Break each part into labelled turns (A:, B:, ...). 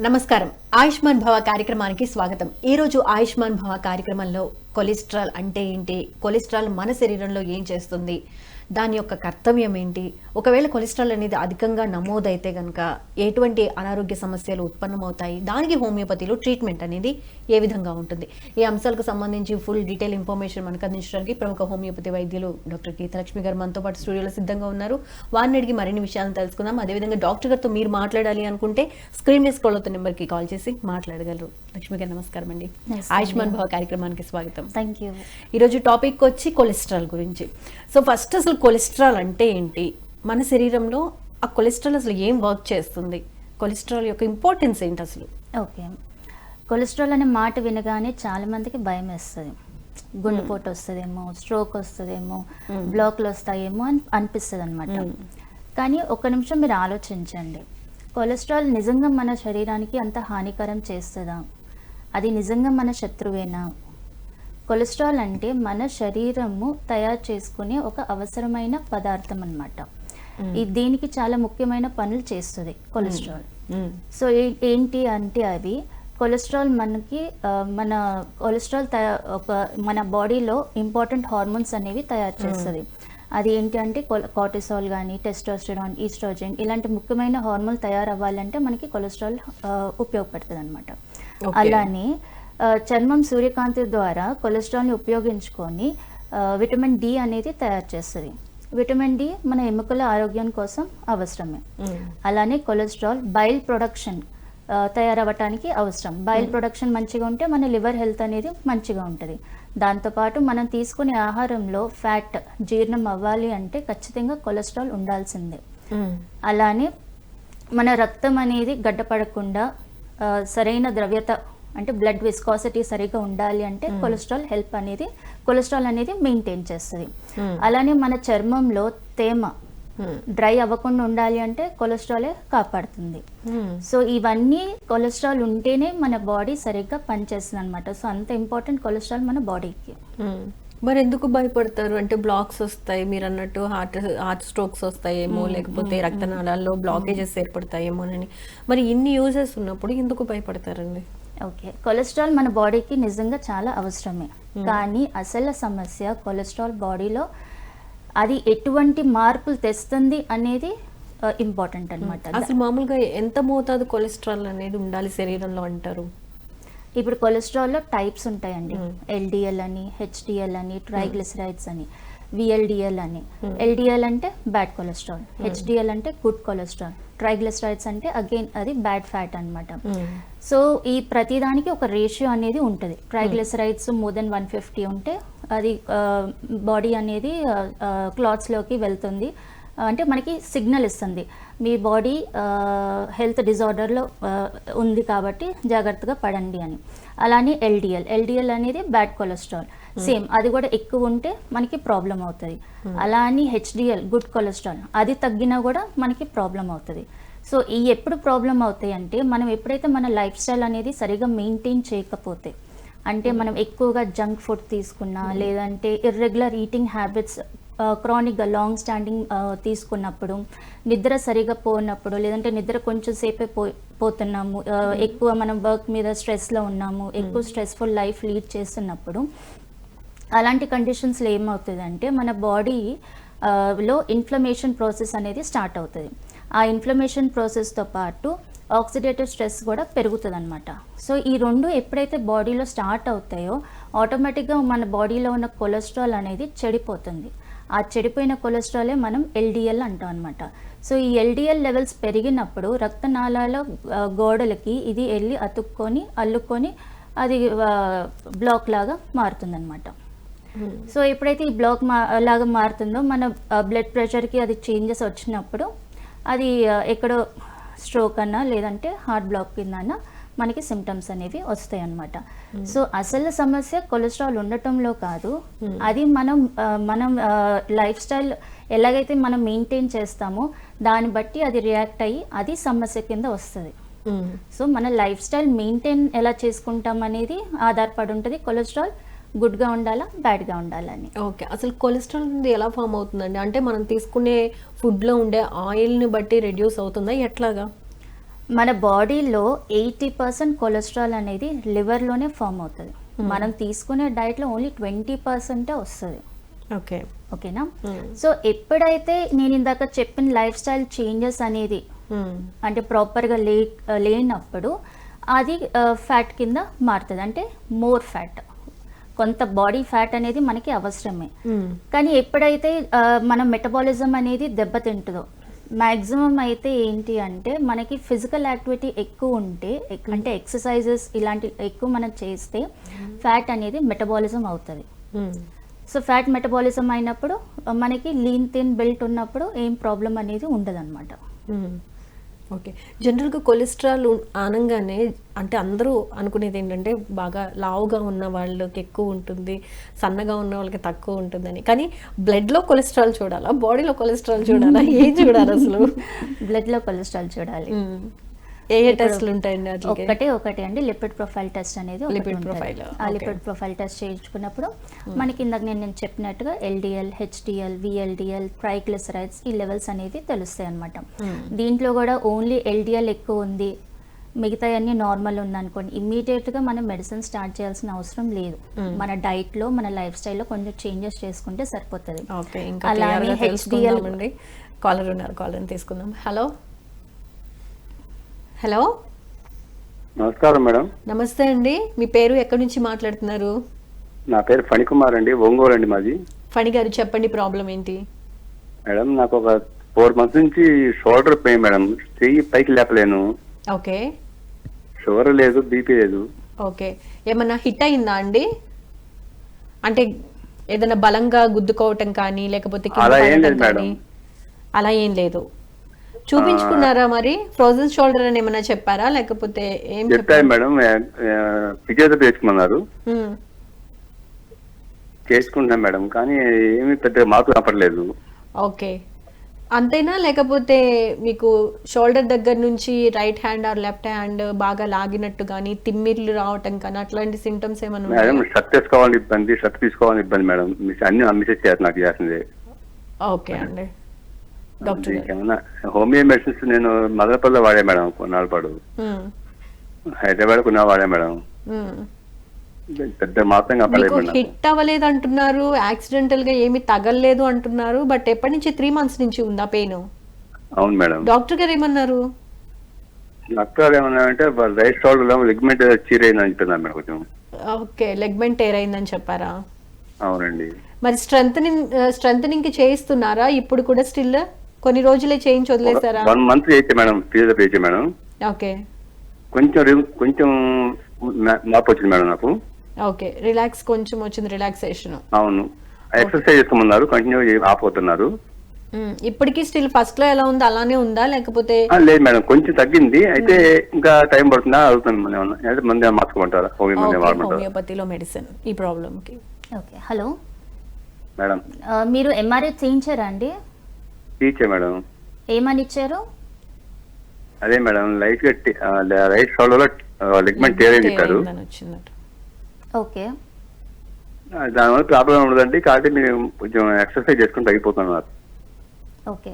A: నమస్కారం. ఆయుష్మాన్ భవ కార్యక్రమానికి స్వాగతం. ఈరోజు ఆయుష్మాన్ భవ కార్యక్రమంలో కొలెస్ట్రాల్ అంటే ఏంటి, కొలెస్ట్రాల్ మన శరీరంలో ఏం చేస్తుంది, దాని యొక్క కర్తవ్యం ఏంటి, ఒకవేళ కొలెస్ట్రాల్ అనేది అధికంగా నమోదైతే కనుక ఎటువంటి అనారోగ్య సమస్యలు ఉత్పన్నమవుతాయి, దానికి హోమియోపతిలో ట్రీట్మెంట్ అనేది ఏ విధంగా ఉంటుంది, ఈ అంశాలకు సంబంధించి ఫుల్ డీటెయిల్ ఇన్ఫర్మేషన్ మనకు అందించడానికి ప్రముఖ హోమియోపతి వైద్యులు డాక్టర్ గీతలక్ష్మి గారు మనతో పాటు స్టూడియోలో సిద్ధంగా ఉన్నారు. వారిని అడిగి మరిన్ని విషయాలను తెలుసుకుందాం. అదేవిధంగా డాక్టర్ గారితో మీరు మాట్లాడాలి అనుకుంటే స్క్రీన్ మీద స్క్రోల్ అవుతున్న నెంబర్కి కాల్ చేసి మాట్లాడగలరు. లక్ష్మి గారు నమస్కారం అండి. ఆయుష్మాన్ భవ కార్యక్రమానికి స్వాగతం.
B: Thank you.
A: ఈరోజు టాపిక్ వచ్చి కొలెస్ట్రాల్ గురించి. సో ఫస్ట్ అసలు కొలెస్ట్రాల్ అంటే ఏంటి, మన శరీరంలో ఆ కొలెస్ట్రాల్ అసలు ఏం వర్క్ చేస్తుంది, కొలెస్ట్రాల్ యొక్క ఇంపార్టెన్స్ ఏంటి అసలు?
B: ఓకే, కొలెస్ట్రాల్ అనే మాట వినగానే చాలా మందికి భయం వేస్తుంది. గుండెపోటు వస్తుందేమో, స్ట్రోక్ వస్తుందేమో, బ్లాక్లు వస్తాయేమో అని అనిపిస్తుంది అనమాట. కానీ ఒక నిమిషం మీరు ఆలోచించండి, కొలెస్ట్రాల్ నిజంగా మన శరీరానికి అంత హానికరం చేస్తుందా? అది నిజంగా మన శత్రువేనా? కొలెస్ట్రాల్ అంటే మన శరీరము తయారు చేసుకునే ఒక అవసరమైన పదార్థం అన్నమాట. దీనికి చాలా ముఖ్యమైన పనులు చేస్తుంది కొలెస్ట్రాల్. సో ఏంటి అంటే అవి కొలెస్ట్రాల్ మనకి మన కొలెస్ట్రాల్ మన బాడీలో ఇంపార్టెంట్ హార్మోన్స్ అనేవి తయారు చేస్తుంది. అది ఏంటి అంటే కార్టిసాల్ కానీ, టెస్టోస్టెరాన్, ఈస్ట్రోజన్ ఇలాంటి ముఖ్యమైన హార్మోన్లు తయారవ్వాలంటే మనకి కొలెస్ట్రాల్ ఉపయోగపడుతుంది అనమాట. అలానే చర్మం సూర్యకాంతి ద్వారా కొలెస్ట్రాల్ని ఉపయోగించుకొని విటమిన్ డి అనేది తయారు చేస్తుంది. విటమిన్ డి మన ఎముకల ఆరోగ్యం కోసం అవసరమే. అలానే కొలెస్ట్రాల్ బైల్ ప్రొడక్షన్ తయారవ్వటానికి అవసరం. బైల్ ప్రొడక్షన్ మంచిగా ఉంటే మన లివర్ హెల్త్ అనేది మంచిగా ఉంటుంది. దాంతోపాటు మనం తీసుకునే ఆహారంలో ఫ్యాట్ జీర్ణం అవ్వాలి అంటే ఖచ్చితంగా కొలెస్ట్రాల్ ఉండాల్సిందే. అలానే మన రక్తం అనేది గడ్డపడకుండా సరైన ద్రవ్యత అంటే బ్లడ్ విస్కాసిటీ సరిగా ఉండాలి అంటే కొలెస్ట్రాల్ అనేది మెయింటైన్ చేస్తుంది. అలానే మన చర్మంలో తేమ డ్రై అవ్వకుండా ఉండాలి అంటే కొలెస్ట్రాలే కాపాడుతుంది. సో ఇవన్నీ కొలెస్ట్రాల్ ఉంటేనే మన బాడీ సరిగ్గా పనిచేస్తుంది అనమాట. సో అంత ఇంపార్టెంట్ కొలెస్ట్రాల్ మన బాడీకి.
A: మరి ఎందుకు భయపడతారు అంటే బ్లాక్స్ వస్తాయి మీరు అన్నట్టు, హార్ట్ స్ట్రోక్స్ వస్తాయేమో, లేకపోతే రక్తనాళాల్లో బ్లాకేజెస్ ఏర్పడతాయేమోనని, మరి ఇన్ని యూజెస్ ఉన్నప్పుడు ఎందుకు భయపడతారండి?
B: ఓకే, కొలెస్ట్రాల్ మన బాడీకి నిజంగా చాలా అవసరమే. కానీ అసలు సమస్య కొలెస్ట్రాల్ బాడీలో అది ఎటువంటి మార్పులు తెస్తుంది అనేది ఇంపార్టెంట్ అనమాట.
A: అసలు మామూలుగా ఎంత మోతాదు కొలెస్ట్రాల్ అనేది ఉండాలి శరీరంలో అంటారు?
B: ఇప్పుడు కొలెస్ట్రాల్లో టైప్స్ ఉంటాయండి. ఎల్డిఎల్ అని, హెచ్డిఎల్ అని, ట్రైగ్లిసరైడ్స్ అని, విఎల్డిఎల్ అని. ఎల్డిఎల్ అంటే బ్యాడ్ కొలెస్ట్రాల్, హెచ్డిఎల్ అంటే గుడ్ కొలెస్ట్రాల్, ట్రైగ్లిసరైడ్స్ అంటే అగైన్ అది బ్యాడ్ ఫ్యాట్ అనమాట. సో ఈ ప్రతిదానికి ఒక రేషియో అనేది ఉంటుంది. ట్రైగ్లిసరైడ్స్ మోర్ దెన్ 150 ఉంటే అది బాడీ అనేది క్లాత్స్లోకి వెళ్తుంది, అంటే మనకి సిగ్నల్ ఇస్తుంది మీ బాడీ హెల్త్ డిజార్డర్లో ఉంది కాబట్టి జాగ్రత్తగా పడండి అని. అలానే ఎల్డిఎల్ అనేది బ్యాడ్ కొలెస్ట్రాల్, సేమ్ అది కూడా ఎక్కువ ఉంటే మనకి ప్రాబ్లం అవుతుంది. అలా అని హెచ్డిఎల్ గుడ్ కొలెస్ట్రాల్, అది తగ్గినా కూడా మనకి ప్రాబ్లం అవుతుంది. సో ఈ ఎప్పుడు ప్రాబ్లం అవుతాయి అంటే మనం ఎప్పుడైతే మన లైఫ్ స్టైల్ అనేది సరిగా మెయింటైన్ చేయకపోతే, అంటే మనం ఎక్కువగా జంక్ ఫుడ్ తీసుకున్నా, లేదంటే ఇర్రెగ్యులర్ ఈటింగ్ హ్యాబిట్స్ క్రానిక్గా లాంగ్ స్టాండింగ్ తీసుకున్నప్పుడు, నిద్ర సరిగా పోనప్పుడు, లేదంటే నిద్ర కొంచెం సేపే పోతున్నాము, ఎక్కువ మనం వర్క్ మీద స్ట్రెస్లో ఉన్నాము, ఎక్కువ స్ట్రెస్ఫుల్ లైఫ్ లీడ్ చేస్తున్నప్పుడు, అలాంటి కండిషన్స్లో ఏమవుతుందంటే మన బాడీలో ఇన్ఫ్లమేషన్ ప్రాసెస్ అనేది స్టార్ట్ అవుతుంది. ఆ ఇన్ఫ్లమేషన్ ప్రాసెస్తో పాటు ఆక్సిడేటివ్ స్ట్రెస్ కూడా పెరుగుతుంది అనమాట. సో ఈ రెండు ఎప్పుడైతే బాడీలో స్టార్ట్ అవుతాయో ఆటోమేటిక్గా మన బాడీలో ఉన్న కొలెస్ట్రాల్ అనేది చెడిపోతుంది. ఆ చెడిపోయిన కొలెస్ట్రాలే మనం ఎల్డిఎల్ అంటాం అనమాట. సో ఈ ఎల్డిఎల్ లెవెల్స్ పెరిగినప్పుడు రక్తనాళాల గోడలకి ఇది వెళ్ళి అల్లుకొని అది బ్లాక్ లాగా మారుతుందన్నమాట. సో ఎప్పుడైతే ఈ బ్లాక్ లాగా మారుతుందో మన బ్లడ్ ప్రెషర్కి అది చేంజెస్ వచ్చినప్పుడు అది ఎక్కడో స్ట్రోక్ అన్నా లేదంటే హార్ట్ బ్లాక్ కింద మనకి సిమ్టమ్స్ అనేవి వస్తాయి అన్నమాట. సో అసలు సమస్య కొలెస్ట్రాల్ ఉండటంలో కాదు, అది మనం లైఫ్ స్టైల్ ఎలాగైతే మనం మెయింటైన్ చేస్తామో దాన్ని బట్టి అది రియాక్ట్ అయ్యి అది సమస్య కింద వస్తుంది. సో మన లైఫ్ స్టైల్ మెయింటైన్ ఎలా చేసుకుంటాం అనేది ఆధారపడి ఉంటుంది కొలెస్ట్రాల్ గుడ్గా ఉండాలా బ్యాడ్గా ఉండాలని.
A: ఓకే, అసలు కొలెస్ట్రాల్ అనేది ఎలా ఫామ్ అవుతుందండి? అంటే మనం తీసుకునే ఫుడ్లో ఉండే ఆయిల్ని బట్టి రెడ్యూస్ అవుతుందా, ఎట్లాగా?
B: మన బాడీలో 80% కొలెస్ట్రాల్ అనేది లివర్లోనే ఫామ్ అవుతుంది. మనం తీసుకునే డైట్లో ఓన్లీ 20% వస్తుంది.
A: ఓకే.
B: ఓకేనా? సో ఎప్పుడైతే నేను ఇందాక చెప్పిన లైఫ్ స్టైల్ చేంజెస్ అనేది అంటే ప్రాపర్గా లేనప్పుడు అది ఫ్యాట్ కింద మారుతుంది. అంటే మోర్ ఫ్యాట్, కొంత బాడీ ఫ్యాట్ అనేది మనకి అవసరమే. కానీ ఎప్పుడైతే మన మెటబాలిజం అనేది దెబ్బతింటుందో, మ్యాక్సిమం అయితే ఏంటి అంటే మనకి ఫిజికల్ యాక్టివిటీ ఎక్కువ ఉంటే, అంటే ఎక్సర్సైజెస్ ఇలాంటి ఎక్కువ మనం చేస్తే ఫ్యాట్ అనేది మెటబాలిజం అవుతుంది. సో ఫ్యాట్ మెటబాలిజం అయినప్పుడు మనకి లీన్ థిన్ బెల్ట్ ఉన్నప్పుడు ఏం ప్రాబ్లం అనేది ఉండదన్నమాట.
A: ఓకే. జనరల్గా కొలెస్ట్రాల్ అనగానే అంటే అందరూ అనుకునేది ఏంటంటే బాగా లావుగా ఉన్న వాళ్ళకి ఎక్కువ ఉంటుంది, సన్నగా ఉన్న వాళ్ళకి తక్కువ ఉంటుందని. కానీ బ్లడ్లో కొలెస్ట్రాల్ చూడాలా, బాడీలో కొలెస్ట్రాల్ చూడాలా, ఏం చూడాలి అసలు?
B: బ్లడ్లో కొలెస్ట్రాల్ చూడాలి.
A: ఏ టెస్ట్లు ఉంటాయండి?
B: ఒకటి అండి, లిపిడ్ ప్రొఫైల్ టెస్ట్ అనేది
A: లిపిడ్ ప్రొఫైల్.
B: ఆ లిపిడ్ ప్రొఫైల్ టెస్ట్ చేయించుకున్నప్పుడు మనకి ఇందాక నేను చెప్పినట్టుగా LDL, HDL, VLDL, ట్రైగ్లిసరైడ్స్ ఈ లెవెల్స్ అనేది తెలుస్తాయి అన్నమాట. దీంట్లో కూడా ఓన్లీ LDL ఎక్కువ ఉంది, మిగతా అన్ని నార్మల్ ఉందనుకోండి, ఇమ్మీడియట్గా మనం మెడిసిన్ స్టార్ట్ చేయాల్సిన అవసరం లేదు. మన డైట్లో, మన లైఫ్ స్టైల్లో కొంచెం చేంజెస్ చేసుకుంటే సరిపోతుంది.
A: అలానే HDL. కాలర్ ఉన్నారు, కాలర్ తీసుకుందాం. హలో. హలో,
C: నమస్కారం మేడం.
A: నమస్తే అండి. మీ పేరు, ఎక్కడి నుంచి మాట్లాడుతున్నారు?
C: నా పేరు ఫణికుమార్ అండి, ఒంగోలు అండి మాది.
A: ఫణి గారు చెప్పండి, ప్రాబ్లం ఏంటి?
C: మేడం నాకు ఒక 4 months నుంచి షోల్డర్ పెయిన్ మేడం, చెయ్యి పైకి లేపలేను.
A: ఓకే.
C: షుగర్ లేదు, బీపీ లేదు.
A: ఓకే. ఏమన్నా హిట్ అయిందా అండి? అంటే ఏదైనా బలంగా గుద్దుకోవటం కానీ లేకపోతే కింద
C: అలా ఏం
A: పడటం
C: లేదు
A: కానీ?
C: మేడం.
A: అలా ఏం లేదు. చూపించుకున్నారా మరి? ఫ్రోజన్ షోల్డర్ అని ఏమన్నా చెప్పారా లేకపోతే ఏం
C: చెప్పారు మేడం, ఫిజియోథెరపీ చేసుకున్నారు. చేసుకుంటున్నాం మేడం, కానీ ఏమి పెద్ద మార్పు కనపడలేదు.
A: ఓకే. అంతేనా లేకపోతే మీకు షోల్డర్ దగ్గర నుంచి right hand or left hand బాగా లాగినట్టు కానీ, తిమ్మిర్లు రావటం కానీ అట్లాంటి సింటమ్స్ ఏమైనా
C: మేడం షర్ట్ వేసుకోవాలని ఇబ్బంది, షర్ట్ తీసుకోవాలని ఇబ్బంది మేడం, అన్ని మిస్టేక్ చేయాలి నాకు చేసింది.
A: ఓకే అండి. డాక్టర్
C: ఏమన్నా హోమియో మెడిసిన్స్ నేను మదనపల్లిలో వాడా మేడం, కొన్నాళ్ళ పాటు హైదరాబాద్ కొన్నా వాడా మేడం, పెద్ద మాత్రం
A: మీకు హిట్ అవ్వలేదు అంటున్నారు, యాక్సిడెంటల్ గా ఏమి తగలలేదు అంటున్నారు, బట్ ఎప్పటి నుంచి? 3 months నుంచి ఉందా పెయిన్?
C: అవును మేడం.
A: డాక్టర్ గారు ఏమన్నారు?
C: డాక్టర్ ఏమన్నారంటే రైట్ షోల్డర్ లో లిగ్మెంట్ చీరైందని చెప్తున్నారు మేడం కొంచెం.
A: ఓకే, లెగ్మెంట్ టేర్ అయిందని చెప్పారా?
C: అవునండి.
A: మరి స్ట్రెంథనింగ్ కి చేయిస్తున్నారా ఇప్పుడు కూడా? స్టిల్ కొన్ని రోజులే చేయించి వదిలేసారా?
C: 1 month చేయించే మేడం, ఫిజియోథెరపీ చేయించే మేడం.
A: ఓకే.
C: కొంచెం మార్పు వచ్చింది మేడం నాకు.
A: ఓకే, రిలాక్స్ కొంచెం వచ్చింది, రిలాక్సేషన్.
C: అవును. ఎక్సర్సైజ్ చేసుకోమన్నారు, కంటిన్యూ ఆపోతున్నారు.
A: ఇప్పటికీ స్టిల్ ఫస్ట్ లో ఎలా ఉందో అలానే ఉందా లేకపోతే?
C: లేదు మేడం, కొంచెం తగ్గింది. అయితే ఇంకా టైం పడుతుందా అడుగుతాను, మంది మార్చుకుంటారా?
A: హోమియోపతిలో మెడిసిన్ ఈ ప్రాబ్లమ్ కి.
B: ఓకే. హలో
C: మేడం,
B: మీరు MRI చేయించారా అండి?
C: Teacher madam.
B: ఏమని ఇచ్చారు?
C: అదే మేడం, లైట్ గా రైట్ షోల్డర్ లో లిగ్మెంట్ టేర్ అయింది చెప్పారు.
B: ఓకే.
C: దానివల్ల ప్రాబ్లం ఉండదండి, కాబట్టి మీరు కొంచెం ఎక్సర్సైజ్ చేసుకుని తగ్గిపోతున్నారు.
B: ఓకే.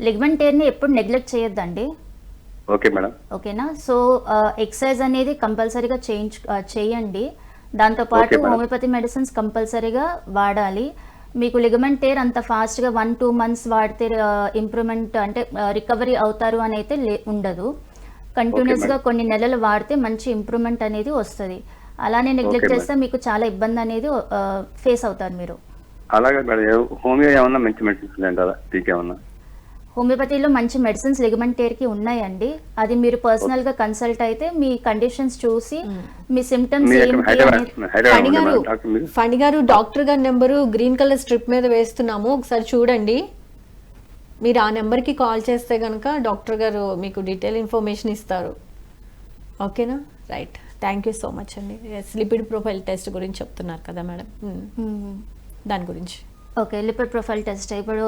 B: లిగ్మెంట్ టేర్ ని ఎప్పుడు నెగ్లెక్ట్ చేయొద్దండి.
C: Okay madam.
B: ఓకేనా? సో ఎక్సర్సైజ్ అనేది కంపల్సరీగా చేయండి. దాంతోపాటు హోమియోపతి మెడిసిన్స్ కంపల్సరీగా వాడాలి. మీకు లిగమెంట్ టేర్ అంత ఫాస్ట్గా 1-2 months వాడితే ఇంప్రూవ్మెంట్ అంటే రికవరీ అవుతారు అని అయితే ఉండదు. కంటిన్యూస్గా కొన్ని నెలలు వాడితే మంచి ఇంప్రూవ్మెంట్ అనేది వస్తుంది. అలానే నెగ్లెక్ట్ చేస్తే మీకు చాలా ఇబ్బంది అనేది ఫేస్ అవుతారు మీరు.
C: అలాగే మేడం, హోమియో ఏమన్నా మంచి మెడిసిన్స్ అంటారా? ఏమన్నా
B: హోమియోపతిలో మంచి మెడిసిన్స్ లిగమెంట్ టేర్ కి ఉన్నాయండి. అది మీరు పర్సనల్ గా కన్సల్ట్ అయితే మీ కండిషన్స్ చూసి మీ సిమ్టమ్స్
A: ఫణి గారు, డాక్టర్ గారి నెంబరు గ్రీన్ కలర్ స్ట్రిప్ మీద వేస్తున్నాము, ఒకసారి చూడండి. మీరు ఆ నెంబర్కి కాల్ చేస్తే కనుక డాక్టర్ గారు మీకు డీటెయిల్ ఇన్ఫర్మేషన్ ఇస్తారు. ఓకేనా? Right, thank you so much అండి. లిపిడ్ ప్రొఫైల్ టెస్ట్ గురించి చెప్తున్నారు కదా మేడం, దాని గురించి.
B: ఓకే, లిపిడ్ ప్రొఫైల్ టెస్ట్ ఇప్పుడు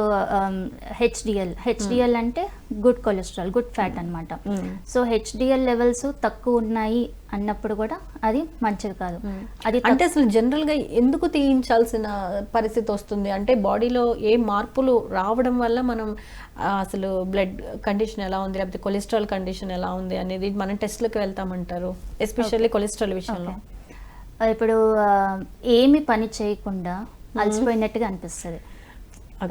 B: హెచ్డిఎల్ అంటే గుడ్ కొలెస్ట్రాల్, గుడ్ ఫ్యాట్ అన్నమాట. సో హెచ్డిఎల్ లెవెల్స్ తక్కువ ఉన్నాయి అన్నప్పుడు కూడా అది మంచిది కాదు. అది
A: అంటే అసలు జనరల్ గా ఎందుకు తీయించాల్సిన పరిస్థితి వస్తుంది? అంటే బాడీలో ఏ మార్పులు రావడం వల్ల మనం అసలు బ్లడ్ కండిషన్ ఎలా ఉంది, లేకపోతే కొలెస్ట్రాల్ కండిషన్ ఎలా ఉంది అనేది మనం టెస్ట్లకు వెళ్తామంటారు, ఎస్పెషల్లీ కొలెస్ట్రాల్ విషయంలో.
B: ఇప్పుడు ఏమి పని చేయకుండా అలసిపోయినట్టుగా అనిపిస్తుంది.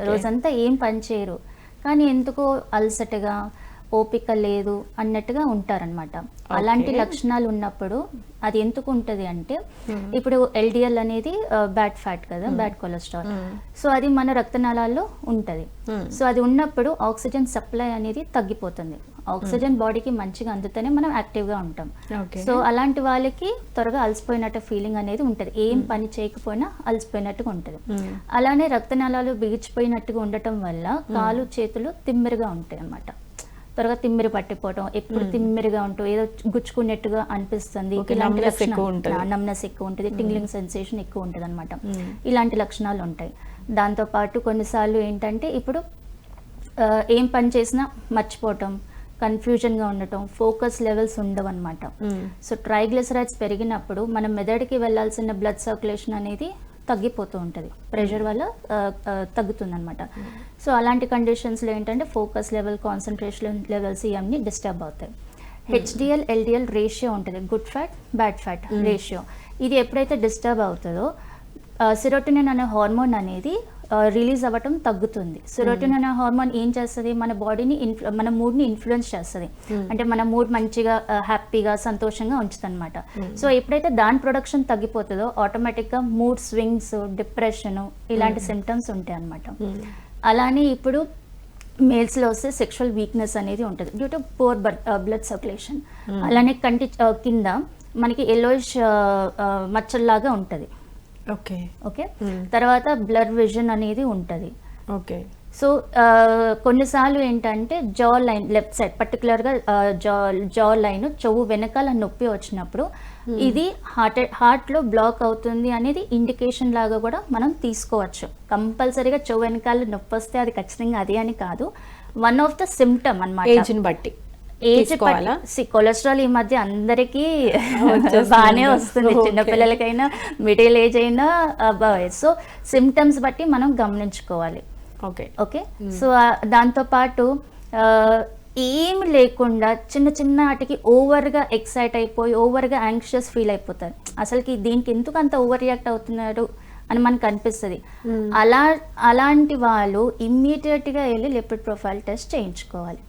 B: రోజంతా ఏం పని చేయరు, కానీ ఎందుకో అలసటగా, ఓపిక లేదు అన్నట్టుగా ఉంటారనమాట. అలాంటి లక్షణాలు ఉన్నప్పుడు అది ఎందుకు ఉంటుంది అంటే, ఇప్పుడు ఎల్డిఎల్ అనేది బ్యాడ్ ఫ్యాట్ కదా, బ్యాడ్ కొలెస్ట్రాల్. సో అది మన రక్తనాళాల్లో ఉంటుంది. సో అది ఉన్నప్పుడు ఆక్సిజన్ సప్లై అనేది తగ్గిపోతుంది. ఆక్సిజన్ బాడీకి మంచిగా అందుతూనే మనం యాక్టివ్గా ఉంటాం. సో అలాంటి వాళ్ళకి త్వరగా అలసిపోయినట్టు ఫీలింగ్ అనేది ఉంటుంది, ఏం పని చేయకపోయినా అలసిపోయినట్టుగా ఉంటుంది. అలానే రక్తనాళాలు బిగిచిపోయినట్టుగా ఉండటం వల్ల కాలు చేతులు తిమ్మిరిగా ఉంటాయి అన్నమాట. త్వరగా తిమ్మిరి పట్టిపోవటం, ఎప్పుడు తిమ్మిరిగా ఉంటూ ఏదో గుచ్చుకున్నట్టుగా అనిపిస్తుంది, ఇలాంటి నమ్నెస్ ఎక్కువ ఉంటుంది, టింగ్లింగ్ సెన్సేషన్ ఎక్కువ ఉంటుంది అనమాట. ఇలాంటి లక్షణాలు ఉంటాయి. దాంతోపాటు కొన్నిసార్లు ఏంటంటే ఇప్పుడు ఏం పని చేసినా మర్చిపోవటం, కన్ఫ్యూజన్గా ఉండటం, ఫోకస్ లెవెల్స్ ఉండవు అనమాట. సో ట్రైగ్లిసరైడ్స్ పెరిగినప్పుడు మన మెదడుకి వెళ్ళాల్సిన బ్లడ్ సర్క్యులేషన్ అనేది తగ్గిపోతూ ఉంటుంది, ప్రెషర్ వల్ల తగ్గుతుంది అనమాట. సో అలాంటి కండిషన్స్లో ఏంటంటే ఫోకస్ లెవెల్, కాన్సన్ట్రేషన్ లెవెల్స్ ఇవన్నీ డిస్టర్బ్ అవుతాయి. హెచ్డిఎల్ ఎల్డిఎల్ రేషియో ఉంటుంది, good fat bad fat ratio. ఇది ఎప్పుడైతే డిస్టర్బ్ అవుతుందో సెరోటోనిన్ అనే హార్మోన్ అనేది రిలీజ్ అవ్వటం తగ్గుతుంది. సెరోటోనిన్ అనే హార్మోన్ ఏం చేస్తుంది, మన బాడీని మన మూడ్ని ఇన్ఫ్లుయెన్స్ చేస్తుంది. అంటే మన మూడ్ మంచిగా, హ్యాపీగా, సంతోషంగా ఉంచుతుంది అనమాట. సో ఎప్పుడైతే దాని ప్రొడక్షన్ తగ్గిపోతుందో ఆటోమేటిక్గా మూడ్ స్వింగ్స్, డిప్రెషన్ ఇలాంటి సిమ్టమ్స్ ఉంటాయి అనమాట. అలానే ఇప్పుడు మేల్స్లో వస్తే సెక్షువల్ వీక్నెస్ అనేది ఉంటుంది due to poor blood circulation. అలానే కంటి కింద మనకి ఎల్లోయిష్ మచ్చల్లాగా ఉంటుంది. ఓకే, తర్వాత బ్లర్ విజన్ అనేది ఉంటుంది.
A: ఓకే,
B: సో కొన్నిసార్లు ఏంటంటే జా లైన్ లెఫ్ట్ సైడ్ పర్టికులర్గా జా లైన్, చెవు వెనకాల నొప్పి వచ్చినప్పుడు ఇది హార్ట్లో బ్లాక్ అవుతుంది అనేది ఇండికేషన్ లాగా కూడా మనం తీసుకోవచ్చు. కంపల్సరీగా చెవు వెనకాల నొప్పి వస్తే అది ఖచ్చితంగా అది అని కాదు, వన్ ఆఫ్ ద సిమ్టమ్ అన్నమాట.
A: ఏజ్ని బట్టి
B: కొలెస్ట్రాల్ ఈ మధ్య అందరికీ బాగానే వస్తుంది, చిన్నపిల్లలకైనా మిడిల్ ఏజ్ అయినా అబ్బాయి. సో సిమ్టమ్స్ బట్టి మనం గమనించుకోవాలి. ఓకే, సో దాంతోపాటు ఏమి లేకుండా చిన్న చిన్న వాటికి ఓవర్గా ఎక్సైట్ అయిపోయి ఓవర్గా యాంగ్షియస్ ఫీల్ అయిపోతారు. అసలుకి దీనికి ఎందుకు అంత ఓవర్ రియాక్ట్ అవుతున్నారు అని మనకు అనిపిస్తుంది. అలాంటి వాళ్ళు ఇమ్మీడియట్గా వెళ్ళి లిపిడ్ ప్రొఫైల్ టెస్ట్ చేయించుకోవాలి.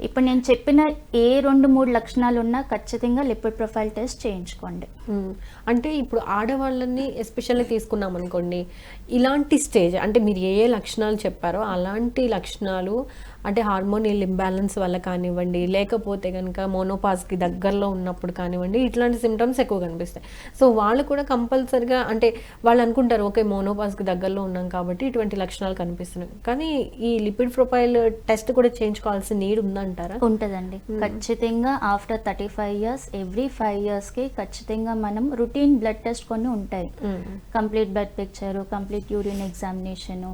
B: ఇప్పుడు నేను చెప్పిన ఏ 2-3 లక్షణాలు ఉన్నా ఖచ్చితంగా లిపిడ్ ప్రొఫైల్ టెస్ట్ చేయించుకోండి.
A: అంటే ఇప్పుడు ఆడవాళ్ళని ఎస్పెషల్లీ తీసుకున్నాం అనుకోండి, ఇలాంటి స్టేజ్ అంటే మీరు ఏ లక్షణాలు చెప్పారో అలాంటి లక్షణాలు, అంటే హార్మోనియల్ ఇంబ్యాలెన్స్ వల్ల కానివ్వండి, లేకపోతే కనుక మోనోపాజ్కి దగ్గరలో ఉన్నప్పుడు కానివ్వండి, ఇట్లాంటి సిమ్టమ్స్ ఎక్కువ కనిపిస్తాయి. సో వాళ్ళు కూడా కంపల్సరిగా, అంటే వాళ్ళు అనుకుంటారు ఓకే మోనోపాజ్కి దగ్గరలో ఉన్నాం కాబట్టి ఇటువంటి లక్షణాలు కనిపిస్తున్నాయి, కానీ ఈ లిపిడ్ ప్రొఫైల్ టెస్ట్ కూడా చేయించుకోవాల్సిన నీడ్ ఉందంటారా?
B: ఉంటుందండి, ఖచ్చితంగా. ఆఫ్టర్ 35 years ఎవ్రీ 5 yearsకి ఖచ్చితంగా మనం రొటీన్ బ్లడ్ టెస్ట్ కొన్ని ఉంటాయి. Complete blood picture, complete urine examination,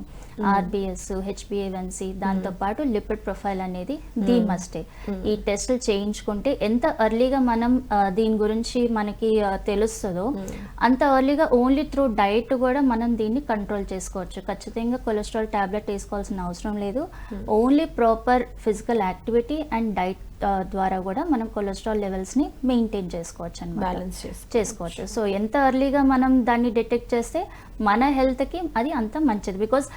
B: RBS, HbA1c, దాంతోపాటు లిపిడ్ ప్రొఫైల్ అనేది ది మస్టే. ఈ టెస్టులు చేయించుకుంటే ఎంత ఎర్లీగా మనం దీని గురించి మనకి తెలుస్తుందో అంత ఎర్లీగా ఓన్లీ త్రూ డైట్ కూడా మనం దీన్ని కంట్రోల్ చేసుకోవచ్చు. ఖచ్చితంగా కొలెస్ట్రాల్ టాబ్లెట్ వేసుకోవాల్సిన అవసరం లేదు. Only proper physical activity and diet ద్వారా కూడా మనం కొలెస్ట్రాల్ లెవెల్స్ని మెయింటైన్ చేసుకోవచ్చు అన్నమాట,
A: బ్యాలెన్స్
B: చేసుకోవచ్చు. సో ఎంత ఎర్లీగా మనం దాన్ని డిటెక్ట్ చేస్తే మన హెల్త్కి అది అంత మంచిది. Because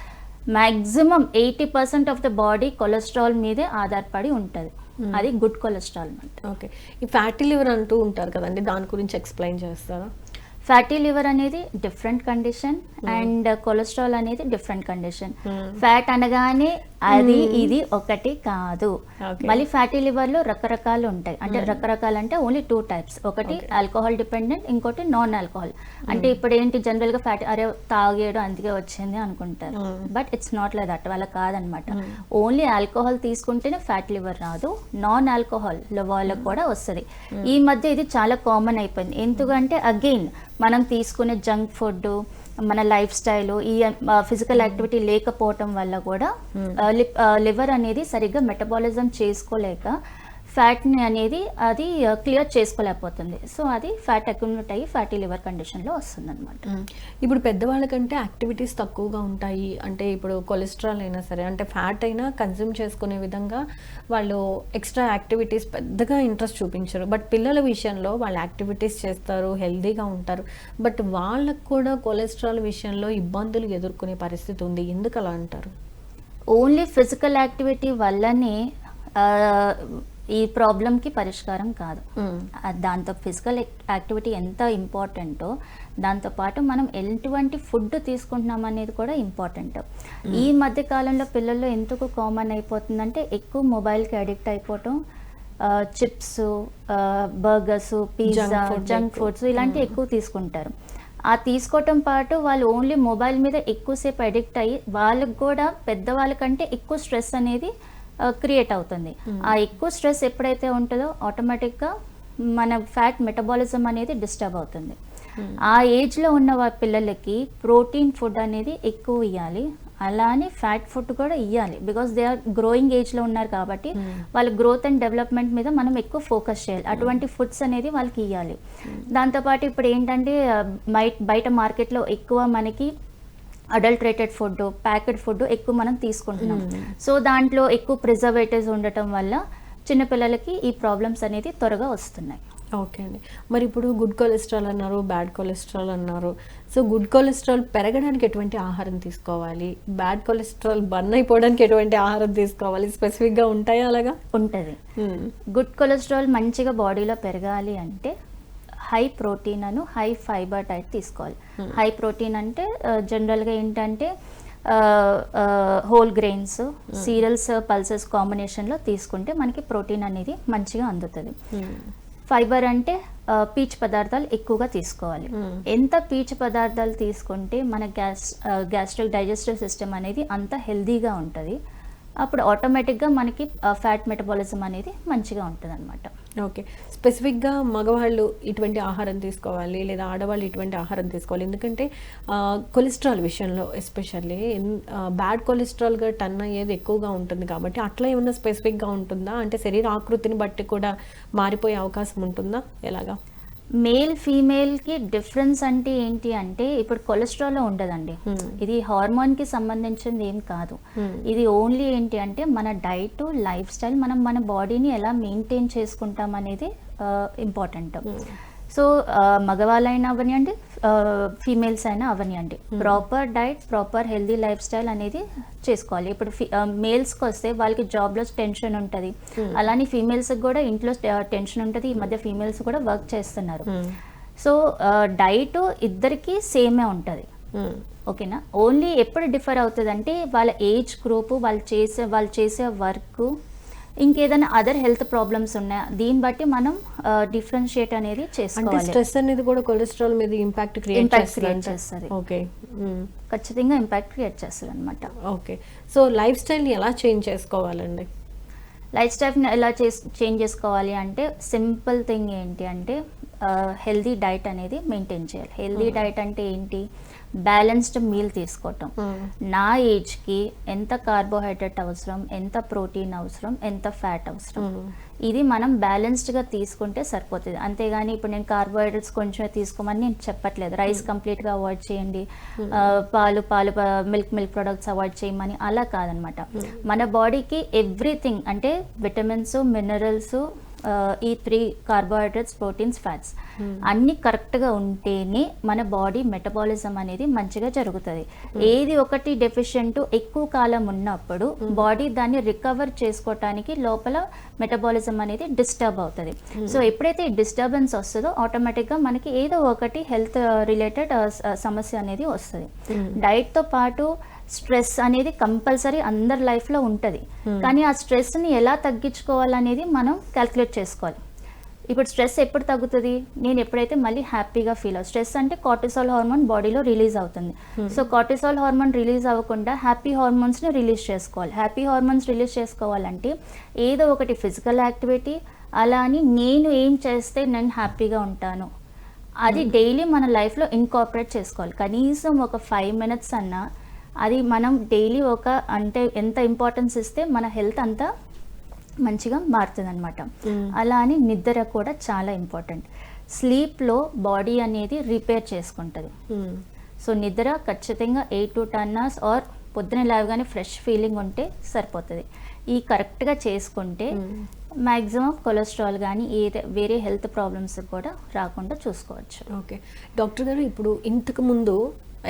B: maximum 80% of the body cholesterol మీదే ఆధారపడి ఉంటుంది. అది గుడ్ కొలెస్ట్రాల్ అంటే.
A: ఓకే, ఈ ఫ్యాటీ లివర్ అంటూ ఉంటారు కదండి, దాని గురించి ఎక్స్ప్లెయిన్ చేస్తారా?
B: ఫ్యాటీ లివర్ అనేది డిఫరెంట్ కండిషన్ అండ్ కొలెస్ట్రాల్ అనేది డిఫరెంట్ కండిషన్. ఫ్యాట్ అనగానే అది ఇది ఒకటి కాదు. మళ్ళీ ఫ్యాటీ లివర్ లో రకరకాలు ఉంటాయి. అంటే రకరకాలు అంటే ఓన్లీ 2 types. ఒకటి ఆల్కహాల్ డిపెండెంట్, ఇంకోటి నాన్ ఆల్కహాల్. అంటే ఇప్పుడు ఏంటి జనరల్ గా ఫ్యాటీ అరే తాగేయడం అందుకే వచ్చింది అనుకుంటారు, but it's not like that. వాళ్ళ కాదనమాట. ఓన్లీ ఆల్కహాల్ తీసుకుంటేనే ఫ్యాట్ లివర్ రాదు, నాన్ ఆల్కహాల్ వాళ్ళకు కూడా వస్తుంది. ఈ మధ్య ఇది చాలా కామన్ అయిపోయింది. ఎందుకంటే అగైన్ మనం తీసుకునే జంక్ ఫుడ్, మన లైఫ్ స్టైల్, ఈ ఫిజికల్ యాక్టివిటీ లేకపోవటం వల్ల కూడా లివర్ అనేది సరిగ్గా మెటబాలిజం చేసుకోలేక ఫ్యాట్ని అనేది అది క్లియర్ చేసుకోలేకపోతుంది. సో అది ఫ్యాట్ అక్యుములేట్ అయ్యి ఫ్యాటీ లివర్ కండిషన్లో వస్తుంది అనమాట.
A: ఇప్పుడు పెద్దవాళ్ళకంటే యాక్టివిటీస్ తక్కువగా ఉంటాయి అంటే ఇప్పుడు కొలెస్ట్రాల్ అయినా సరే అంటే ఫ్యాట్ అయినా కన్జ్యూమ్ చేసుకునే విధంగా వాళ్ళు ఎక్స్ట్రా యాక్టివిటీస్ పెద్దగా ఇంట్రెస్ట్ చూపించరు. బట్ పిల్లల విషయంలో వాళ్ళు యాక్టివిటీస్ చేస్తారు, హెల్తీగా ఉంటారు. బట్ వాళ్ళకు కూడా కొలెస్ట్రాల్ విషయంలో ఇబ్బందులు ఎదుర్కొనే పరిస్థితి ఉంది. ఎందుకు అలా అంటారు?
B: ఓన్లీ ఫిజికల్ యాక్టివిటీ వల్లనే ఈ ప్రాబ్లంకి పరిష్కారం కాదు. దాంతో ఫిజికల్ యాక్టివిటీ ఎంత ఇంపార్టెంటో దాంతోపాటు మనం ఎటువంటి ఫుడ్ తీసుకుంటున్నాం అనేది కూడా ఇంపార్టెంట్. ఈ మధ్య కాలంలో పిల్లల్లో ఎందుకు కామన్ అయిపోతుందంటే ఎక్కువ మొబైల్కి అడిక్ట్ అయిపోవటం, chips, burgers, pizza, junk foods ఇలాంటివి ఎక్కువ తీసుకుంటారు. ఆ తీసుకోవటం పాటు వాళ్ళు ఓన్లీ మొబైల్ మీద ఎక్కువసేపు అడిక్ట్ అయ్యి వాళ్ళకి కూడా పెద్దవాళ్ళకంటే ఎక్కువ స్ట్రెస్ అనేది క్రియేట్ అవుతుంది. ఆ ఎక్కువ స్ట్రెస్ ఎప్పుడైతే ఉంటుందో ఆటోమేటిక్గా మన ఫ్యాట్ మెటబాలిజం అనేది డిస్టర్బ్ అవుతుంది. ఆ ఏజ్లో ఉన్న పిల్లలకి ప్రోటీన్ ఫుడ్ అనేది ఎక్కువ ఇవ్వాలి, అలానే ఫ్యాట్ ఫుడ్ కూడా ఇవ్వాలి. బికాస్ దే ఆర్ గ్రోయింగ్ ఏజ్లో ఉన్నారు కాబట్టి వాళ్ళ గ్రోత్ అండ్ డెవలప్మెంట్ మీద మనం ఎక్కువ ఫోకస్ చేయాలి. అటువంటి ఫుడ్స్ అనేది వాళ్ళకి ఇవ్వాలి. దాంతోపాటు ఇప్పుడు ఏంటంటే బయట మార్కెట్లో ఎక్కువ మనకి అడల్ట్రేటెడ్ ఫుడ్, ప్యాకెడ్ ఫుడ్ ఎక్కువ మనం తీసుకుంటున్నాం. సో దాంట్లో ఎక్కువ ప్రిజర్వేటివ్స్ ఉండటం వల్ల చిన్నపిల్లలకి ఈ ప్రాబ్లమ్స్ అనేది త్వరగా వస్తున్నాయి.
A: ఓకే అండి. మరి ఇప్పుడు గుడ్ కొలెస్ట్రాల్ అన్నారు, బ్యాడ్ కొలెస్ట్రాల్ అన్నారు. సో గుడ్ కొలెస్ట్రాల్ పెరగడానికి ఎటువంటి ఆహారం తీసుకోవాలి, బ్యాడ్ కొలెస్ట్రాల్ బర్న్ అయిపోవడానికి ఎటువంటి ఆహారం తీసుకోవాలి, స్పెసిఫిక్గా ఉంటాయా? అలాగా
B: ఉంటుంది. గుడ్ కొలెస్ట్రాల్ మంచిగా బాడీలో పెరగాలి అంటే హై ప్రోటీన్ అను హై ఫైబర్ డైట్ తీసుకోవాలి. హై ప్రోటీన్ అంటే జనరల్గా ఏంటంటే హోల్ గ్రెయిన్స్, సీరియల్స్, పల్సెస్ కాంబినేషన్లో తీసుకుంటే మనకి ప్రోటీన్ అనేది మంచిగా అందుతుంది. ఫైబర్ అంటే పీచు పదార్థాలు ఎక్కువగా తీసుకోవాలి. ఎంత పీచు పదార్థాలు తీసుకుంటే మన గ్యాస్ట్రిక్ డైజెస్టివ్ సిస్టమ్ అనేది అంత హెల్దీగా ఉంటుంది. అప్పుడు ఆటోమేటిక్గా మనకి ఫ్యాట్ మెటబాలిజం అనేది మంచిగా ఉంటుంది అనమాట.
A: ఓకే. స్పెసిఫిక్గా మగవాళ్ళు ఇటువంటి ఆహారం తీసుకోవాలి లేదా ఆడవాళ్ళు ఇటువంటి ఆహారం తీసుకోవాలి? ఎందుకంటే కొలెస్ట్రాల్ విషయంలో ఎస్పెషల్లీ బ్యాడ్ కొలెస్ట్రాల్గా టర్న్ అయ్యేది ఎక్కువగా ఉంటుంది కాబట్టి అట్లా ఏమన్నా స్పెసిఫిక్గా ఉంటుందా? అంటే శరీర ఆకృతిని బట్టి కూడా మారిపోయే అవకాశం ఉంటుందా? ఎలాగా?
B: మేల్ ఫీమేల్కి డిఫరెన్స్ అంటే ఏంటి అంటే ఇప్పుడు కొలెస్ట్రాల్లో ఉండదండి. ఇది హార్మోన్కి సంబంధించింది ఏం కాదు. ఇది ఓన్లీ ఏంటి అంటే మన డైట్, లైఫ్ స్టైల్, మనం మన బాడీని ఎలా మెయింటైన్ చేసుకుంటాం అనేది ఇంపార్టెంట్. సో మగవాళ్ళైనా అవనివ్వండి, ఫీమేల్స్ అయినా అవనివ్వండి, proper diet, proper healthy life style అనేది చేసుకోవాలి. ఇప్పుడు మేల్స్కి వస్తే వాళ్ళకి జాబ్లో టెన్షన్ ఉంటుంది, అలానే ఫీమేల్స్కి కూడా ఇంట్లో టెన్షన్ ఉంటుంది. ఈ మధ్య ఫీమేల్స్ కూడా వర్క్ చేస్తున్నారు. సో డైట్ ఇద్దరికి సేమే ఉంటుంది. ఓకేనా? ఓన్లీ ఎప్పుడు డిఫర్ అవుతుంది అంటే వాళ్ళ ఏజ్ గ్రూప్, వాళ్ళు చేసే వర్క్, ఇంకేదైనా అదర్ హెల్త్ ప్రాబ్లమ్స్ ఉన్నాయా దీన్ని బట్టి మనం డిఫరెన్షియేట్ అనేది చేసుకోవాలి.
A: స్ట్రెస్ అనేది కూడా కొలెస్ట్రాల్ మీద ఇంపాక్ట్ క్రియేట్
B: చేస్తుంది.
A: ఓకే,
B: ఖచ్చితంగా ఇంపాక్ట్ క్రియేట్ చేస్తుంది అనమాట.
A: ఓకే. సో లైఫ్ స్టైల్ని ఎలా చేంజ్ చేసుకోవాలండి?
B: లైఫ్ స్టైల్ని ఎలా చేంజ్ చేసుకోవాలి అంటే సింపుల్ థింగ్ ఏంటి అంటే హెల్దీ డైట్ అనేది మెయింటైన్ చేయాలి. హెల్దీ డైట్ అంటే ఏంటి? బ్యాలెన్స్డ్ మీల్ తీసుకోవటం. నా ఏజ్కి ఎంత కార్బోహైడ్రేట్ అవసరం, ఎంత ప్రోటీన్ అవసరం, ఎంత ఫ్యాట్ అవసరం, ఇది మనం బ్యాలెన్స్డ్గా తీసుకుంటే సరిపోతుంది. అంతేగాని ఇప్పుడు నేను కార్బోహైడ్రేట్స్ కొంచెం తీసుకోమని నేను చెప్పట్లేదు. రైస్ కంప్లీట్గా అవాయిడ్ చేయండి, పాలు మిల్క్ ప్రొడక్ట్స్ అవాయిడ్ చేయమని అలా కాదనమాట. మన బాడీకి ఎవ్రీథింగ్ అంటే విటమిన్స్, మినరల్స్, ఈ 3 కార్బోహైడ్రేట్స్, ప్రోటీన్స్, ఫ్యాట్స్ అన్ని కరెక్ట్గా ఉంటేనే మన బాడీ మెటబాలిజం అనేది మంచిగా జరుగుతుంది. ఏది ఒకటి డెఫిషియెంట్ ఎక్కువ కాలం ఉన్నప్పుడు బాడీ దాన్ని రికవర్ చేసుకోవటానికి లోపల మెటబాలిజం అనేది డిస్టర్బ్ అవుతుంది. సో ఎప్పుడైతే ఈ డిస్టర్బెన్స్ వస్తుందో ఆటోమేటిక్గా మనకి ఏదో ఒకటి హెల్త్ రిలేటెడ్ సమస్య అనేది వస్తుంది. డైట్తో పాటు స్ట్రెస్ అనేది కంపల్సరీ అందరి లైఫ్లో ఉంటుంది. కానీ ఆ స్ట్రెస్ని ఎలా తగ్గించుకోవాలనేది మనం క్యాల్కులేట్ చేసుకోవాలి. ఇప్పుడు స్ట్రెస్ ఎప్పుడు తగ్గుతుంది? నేను ఎప్పుడైతే మళ్ళీ హ్యాపీగా ఫీల్ అవుతుంది. స్ట్రెస్ అంటే కార్టిసాల్ హార్మోన్ బాడీలో రిలీజ్ అవుతుంది. సో కార్టిసాల్ హార్మోన్ రిలీజ్ అవ్వకుండా హ్యాపీ హార్మోన్స్ని రిలీజ్ చేసుకోవాలి. హ్యాపీ హార్మోన్స్ రిలీజ్ చేసుకోవాలంటే ఏదో ఒకటి ఫిజికల్ యాక్టివిటీ, అలా అని నేను ఏం చేస్తే నేను హ్యాపీగా ఉంటాను అది డైలీ మన లైఫ్లో ఇంకాపరేట్ చేసుకోవాలి. కనీసం ఒక 5 minutes అన్నా అది మనం డైలీ అంటే ఎంత ఇంపార్టెన్స్ ఇస్తే మన హెల్త్ అంతా మంచిగా మారుతుంది అనమాట. అలా అని నిద్ర కూడా చాలా ఇంపార్టెంట్. స్లీప్లో బాడీ అనేది రిపేర్ చేసుకుంటుంది. సో నిద్ర ఖచ్చితంగా 8 to 10 hours ఆర్ పొద్దున లేవగానే ఫ్రెష్ ఫీలింగ్ ఉంటే సరిపోతుంది. ఈ కరెక్ట్గా చేసుకుంటే మ్యాక్సిమం కొలెస్ట్రాల్ కానీ వేరే హెల్త్ ప్రాబ్లమ్స్ కూడా రాకుండా చూసుకోవచ్చు.
A: ఓకే డాక్టర్ గారు, ఇప్పుడు ఇంతకు ముందు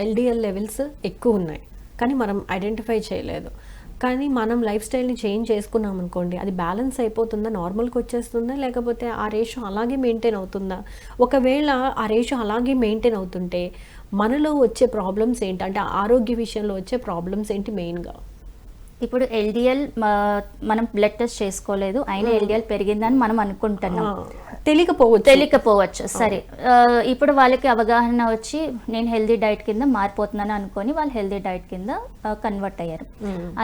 A: ఎల్డిఎల్ లెవెల్స్ ఎక్కువ ఉన్నాయి కానీ మనం ఐడెంటిఫై చేయలేదు. కానీ మనం లైఫ్ స్టైల్ని చేంజ్ చేసుకున్నాం అనుకోండి, అది బ్యాలెన్స్ అయిపోతుందా, నార్మల్కి వచ్చేస్తుందా, లేకపోతే ఆ రేషియో అలాగే మెయింటైన్ అవుతుందా? ఒకవేళ ఆ రేషియో అలాగే మెయింటైన్ అవుతుంటే మనలో వచ్చే ప్రాబ్లమ్స్ ఏంటి, అంటే ఆరోగ్య విషయంలో వచ్చే ప్రాబ్లమ్స్ ఏంటి మెయిన్గా?
B: ఇప్పుడు ఎల్డిఎల్ మనం బ్లడ్ టెస్ట్ చేసుకోలేదు, అయినా ఎల్డిఎల్ పెరిగిందని మనం అనుకుంటున్నాం. తెలియకపోవచ్చు. సరే, ఇప్పుడు వాళ్ళకి అవగాహన వచ్చి నేను హెల్దీ డైట్ కింద మారిపోతున్నాను అనుకొని వాళ్ళు హెల్దీ డైట్ కింద కన్వర్ట్ అయ్యారు.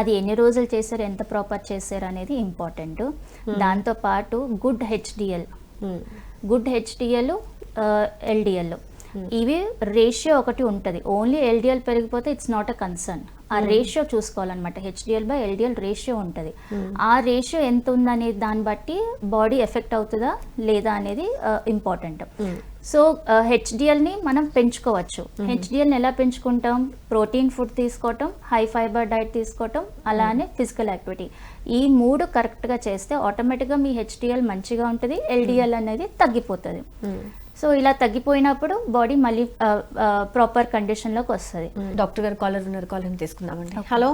B: అది ఎన్ని రోజులు చేశారు, ఎంత ప్రాపర్ చేశారు అనేది ఇంపార్టెంట్. దాంతోపాటు గుడ్ హెచ్డిఎల్, ఎల్డిఎల్ ఇవి రేషియో ఒకటి ఉంటుంది. ఓన్లీ ఎల్డిఎల్ పెరిగిపోతే ఇట్స్ నాట్ అ కన్సర్న్. ఆ రేషియో చూసుకోవాలన్నమాట. హెచ్డిఎల్ బై ఎల్డిఎల్ రేషియో ఉంటుంది. ఆ రేషియో ఎంత ఉందనే దాన్ని బట్టి బాడీ ఎఫెక్ట్ అవుతుందా లేదా అనేది ఇంపార్టెంట్. సో హెచ్డిఎల్ని మనం పెంచుకోవచ్చు. హెచ్డిఎల్ని ఎలా పెంచుకుంటాం? ప్రోటీన్ ఫుడ్ తీసుకోవటం, హై ఫైబర్ డైట్ తీసుకోవటం, అలానే ఫిజికల్ యాక్టివిటీ. ఈ 3 కరెక్ట్గా చేస్తే ఆటోమేటిక్గా మీ హెచ్డిఎల్ మంచిగా ఉంటుంది, ఎల్డిఎల్ అనేది తగ్గిపోతుంది. సో ఇలా తగ్గిపోయినప్పుడు బాడీ మళ్ళీ ప్రాపర్ కండిషన్లోకి వస్తుంది.
A: డాక్టర్ గారు కాలర్ ఉన్నారు, కాలర్ తీసుకుందామండి. హలో,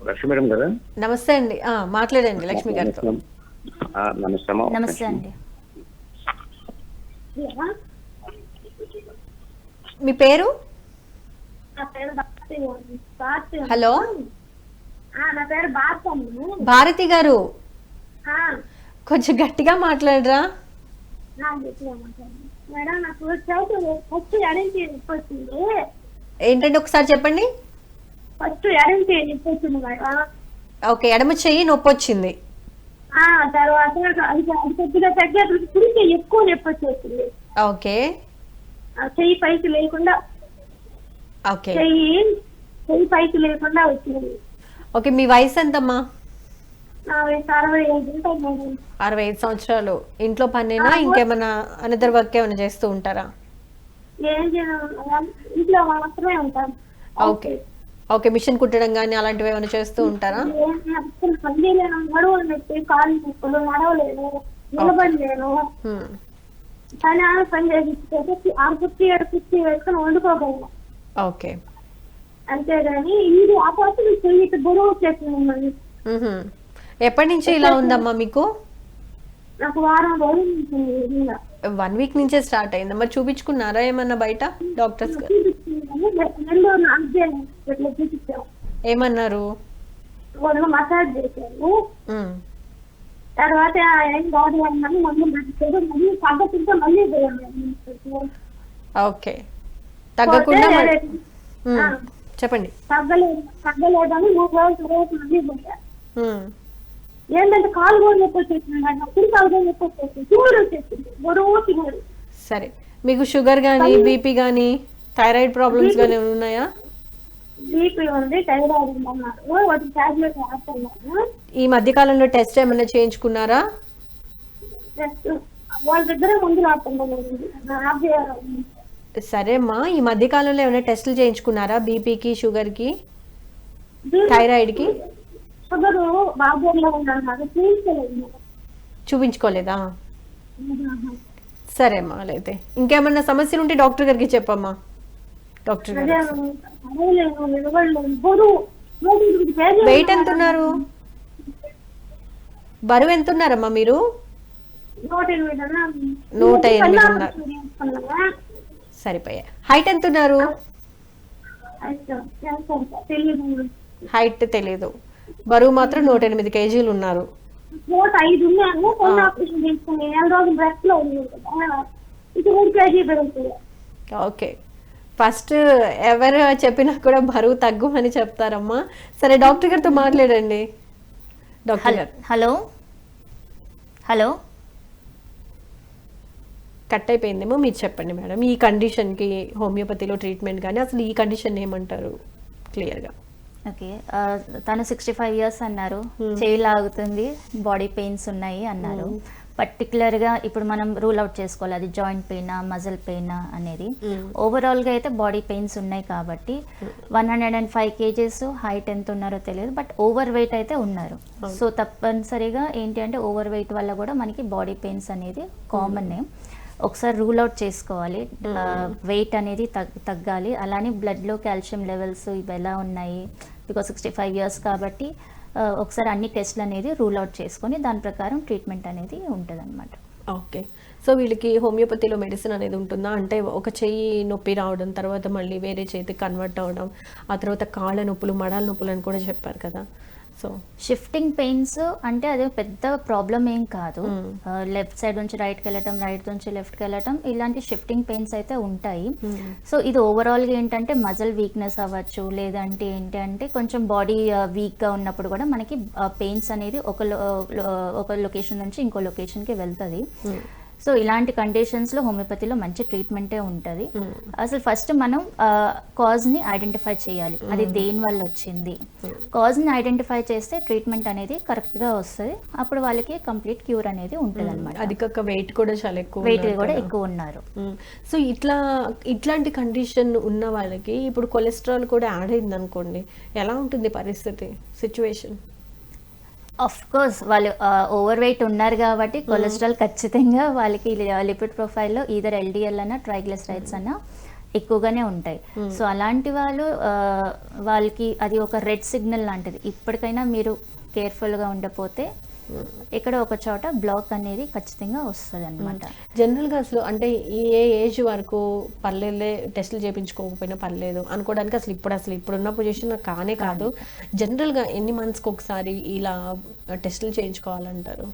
C: లక్ష్మి మేడం కదా?
A: నమస్తే అండి, మాట్లాడండి లక్ష్మి గారితో.
B: నమస్తే అండి.
A: మీ పేరు? హలో,
D: నా పేరు
A: భారతి గారు, కొంచెం గట్టిగా మాట్లాడరా?
D: మేడం నాకు ఫస్ట్ ఎడంటి నొప్పి వచ్చింది.
A: ఏంటంటే ఒకసారి చెప్పండి.
D: ఫస్ట్ ఎడంటి నొప్పి వచ్చింది మేడం.
A: ఓకే, ఎడమ చెయ్యి నొప్పి వచ్చింది.
D: తర్వాత అది కొద్దిగా తగ్గేది, కుడికి ఎక్కువ నొప్పి వచ్చేసింది.
A: ఓకే,
D: చెయ్యి పైకి లేకుండా,
A: ఓకే,
D: చెయ్యి పైకి లేకుండా వచ్చింది.
A: ఓకే, మీ వయసు ఎంతమ్మా?
D: నా వయసు 65 ఉంటుంది మేడం.
A: 65 సంవత్సరాలు. ఇంట్లో పనేనా, ఇంకేమైనా అనదర్ వర్క్ ఏమైనా చేస్తూ ఉంటారా?
D: ఏం చేయను, ఇంట్లో మాత్రమే ఉంటాను.
A: ఓకే, ఓకే, మిషన్ కుట్టడం కానీ అలాంటివి ఏమైనా చేస్తూ ఉంటారా?
D: నడువులు నొప్పి, కాళ్ళు నొప్పులు, నడవలేను, నిలబడలేను. కానీ పని చేసి 6 వేసుకొని వండుకోగలను.
A: ఓకే,
D: అంతేగాని ఇది ఆపరేషన్ చెయ్యి బరువు వచ్చేసింది.
A: ఎప్పటి నుంచి ఇలా ఉందమ్మా మీకు?
D: నాకు వారం రోజుల నుంచి.
A: 1 week నుంచే స్టార్ట్ అయిందా? మరి చూపించుకున్నారా ఏమన్నా బయట డాక్టర్స్? ఏమన్నారు?
D: మసాజ్ చేశారు. తర్వాత ఏం కాదు అన్నాను, మందులు పెట్టారు. మళ్ళీ తగ్గకుండా మళ్ళీ
A: ఓకే, తగ్గకుండా చెప్పండి.
D: తగ్గలేదని 3 రోజుల తర్వాత మళ్ళీ పోయా. ఏంటంటే కాలు కూడా నొప్పి వచ్చేసింది, అప్పుడు కాలు కూడా నొప్పి వచ్చేసింది, షుగర్ వచ్చేసింది, బరువు షుగర్.
A: సరే, మీకు షుగర్ కానీ బీపీ కానీ థైరాయిడ్ ప్రాబ్లమ్స్ కానీ ఉన్నాయా?
D: బీపీ ఉంది, థైరాయిడ్ ఉందన్నారు. వాటి టాబ్లెట్ వాడుతున్నాను.
A: ఈ మధ్య కాలంలో టెస్ట్ ఏమైనా చేయించుకున్నారా?
D: వాళ్ళ దగ్గర మందులు ఆడుతున్నాను.
A: సరే అమ్మా, ఈ మధ్య కాలంలో ఏమైనా టెస్టులు చేయించుకున్నారా? బీపీకి, షుగర్కి, థైరాయిడ్కి?
D: షుగర్ బాబులో ఉన్నారు,
A: చూపించుకోలేదా? సరే అమ్మా, అయితే ఇంకేమన్నా సమస్యలు ఉంటే డాక్టర్ గారికి చెప్పమ్మా. డాక్టర్ గారు వెయిట్ ఎంత ఉన్నారు? బరువు ఎంత ఉన్నారమ్మా మీరు? 108 ఉన్నారు. సరిపోయా. హైట్ ఎంత ఉన్నారు? హైట్ తెలీదు, బరువు మాత్రం 108 kgs ఉన్నారు.
D: 5 ఉన్నాను. ఆపరేషన్ చేసుకుని 4 రోజులు రెస్ట్ లో ఉంది. ఇది 3 kg పెరుగుతుంది.
A: ఓకే, ఫస్ట్ ఎవరు చెప్పినా కూడా బరువు తగ్గు అని చెప్తారమ్మా. సరే, డాక్టర్ గారితో మాట్లాడండి. డాక్టర్ గారు.
B: హలో,
A: కట్ అయిపోయిందేమో, మీరు చెప్పండి మేడం. ఈ కండిషన్కి హోమియోపతిలో ట్రీట్మెంట్ కానీ అసలు ఈ కండిషన్ ఏమంటారు క్లియర్గా?
B: ఓకే, తను 65 ఇయర్స్ అన్నారు, చేయి లాగుతుంది, బాడీ పెయిన్స్ ఉన్నాయి అన్నారు. పర్టికులర్గా ఇప్పుడు మనం రూల్ అవుట్ చేసుకోవాలి అది జాయింట్ పెయినా మజిల్ పెయినా అనేది. ఓవరాల్గా అయితే బాడీ పెయిన్స్ ఉన్నాయి కాబట్టి 105 kgs, హైట్ ఎంత ఉన్నారో తెలియదు, బట్ ఓవర్ వెయిట్ అయితే ఉన్నారు. సో తప్పనిసరిగా ఏంటి అంటే ఓవర్ వెయిట్ వల్ల కూడా మనకి బాడీ పెయిన్స్ అనేది కామన్. ఒకసారి రూల్ అవుట్ చేసుకోవాలి, వెయిట్ అనేది తగ్గాలి. అలానే బ్లడ్లో కాల్షియం లెవెల్స్ ఇవి ఎలా ఉన్నాయి, బికాస్ 65 ఇయర్స్ కాబట్టి ఒకసారి అన్ని టెస్ట్లు అనేది రూల్ అవుట్ చేసుకొని దాని ప్రకారం ట్రీట్మెంట్ అనేది ఉంటుంది అనమాట.
A: ఓకే, సో వీళ్ళకి హోమియోపతిలో మెడిసిన్ అనేది ఉంటుందా? అంటే ఒక చెయ్యి నొప్పి రావడం, తర్వాత మళ్ళీ వేరే చేతికి కన్వర్ట్ అవ్వడం, ఆ తర్వాత కాళ్ళ నొప్పులు, మడాల నొప్పులు అని కూడా చెప్పారు కదా. సో
B: షిఫ్టింగ్ పెయిన్స్ అంటే అదే పెద్ద ప్రాబ్లం ఏం కాదు. లెఫ్ట్ సైడ్ నుంచి రైట్కి వెళ్ళటం, రైట్ నుంచి లెఫ్ట్కి వెళ్ళటం, ఇలాంటి షిఫ్టింగ్ పెయిన్స్ అయితే ఉంటాయి. సో ఇది ఓవరాల్గా ఏంటంటే మజిల్ వీక్నెస్ అవ్వచ్చు, లేదంటే ఏంటి అంటే కొంచెం బాడీ వీక్గా ఉన్నప్పుడు కూడా మనకి పెయిన్స్ అనేది ఒక లొకేషన్ నుంచి ఇంకో లొకేషన్కి వెళ్తుంది. సో ఇలాంటి కండిషన్స్లో హోమియోపతిలో మంచి ట్రీట్మెంటే ఉంటుంది. అసలు ఫస్ట్ మనం కాజ్ని ఐడెంటిఫై చేయాలి, అది దేని వల్ల వచ్చింది. కాజ్ని ఐడెంటిఫై చేస్తే ట్రీట్మెంట్ అనేది కరెక్ట్గా వస్తుంది, అప్పుడు వాళ్ళకి కంప్లీట్ క్యూర్ అనేది ఉంటుంది అనమాట.
A: అది కాక వెయిట్ కూడా చాలా ఎక్కువ,
B: వెయిట్ కూడా ఎక్కువ ఉన్నారు.
A: సో ఇట్లాంటి కండిషన్ ఉన్న వాళ్ళకి ఇప్పుడు కొలెస్ట్రాల్ కూడా యాడ్ అయింది అనుకోండి, ఎలా ఉంటుంది పరిస్థితి, సిచ్యువేషన్?
B: ఆఫ్ కోర్స్ వాళ్ళు ఓవర్ వెయిట్ ఉన్నారు కాబట్టి కొలెస్ట్రాల్ ఖచ్చితంగా వాళ్ళకి లిపిడ్ ప్రొఫైల్లో ఈదర్ LDL అన్నా ట్రైగ్లిసరైడ్స్ అన్నా ఎక్కువగానే ఉంటాయి. సో అలాంటి వాళ్ళకి అది ఒక రెడ్ సిగ్నల్ లాంటిది. ఇప్పటికైనా మీరు కేర్ఫుల్గా ఉండకపోతే ఇక్కడ ఒక చోట బ్లాక్ అనేది ఖచ్చితంగా వస్తుంది అనమాట.
A: జనరల్గా అసలు అంటే ఏ ఏజ్ వరకు పర్లేదులే టెస్టులు చేయించుకోకపోయినా పర్లేదు అనుకోవడానికి అసలు ఇప్పుడున్న పొజిషన్ కానే కాదు. జనరల్గా ఎన్ని మంత్స్కి ఒకసారి ఇలా టెస్టులు చేయించుకోవాలంటారు?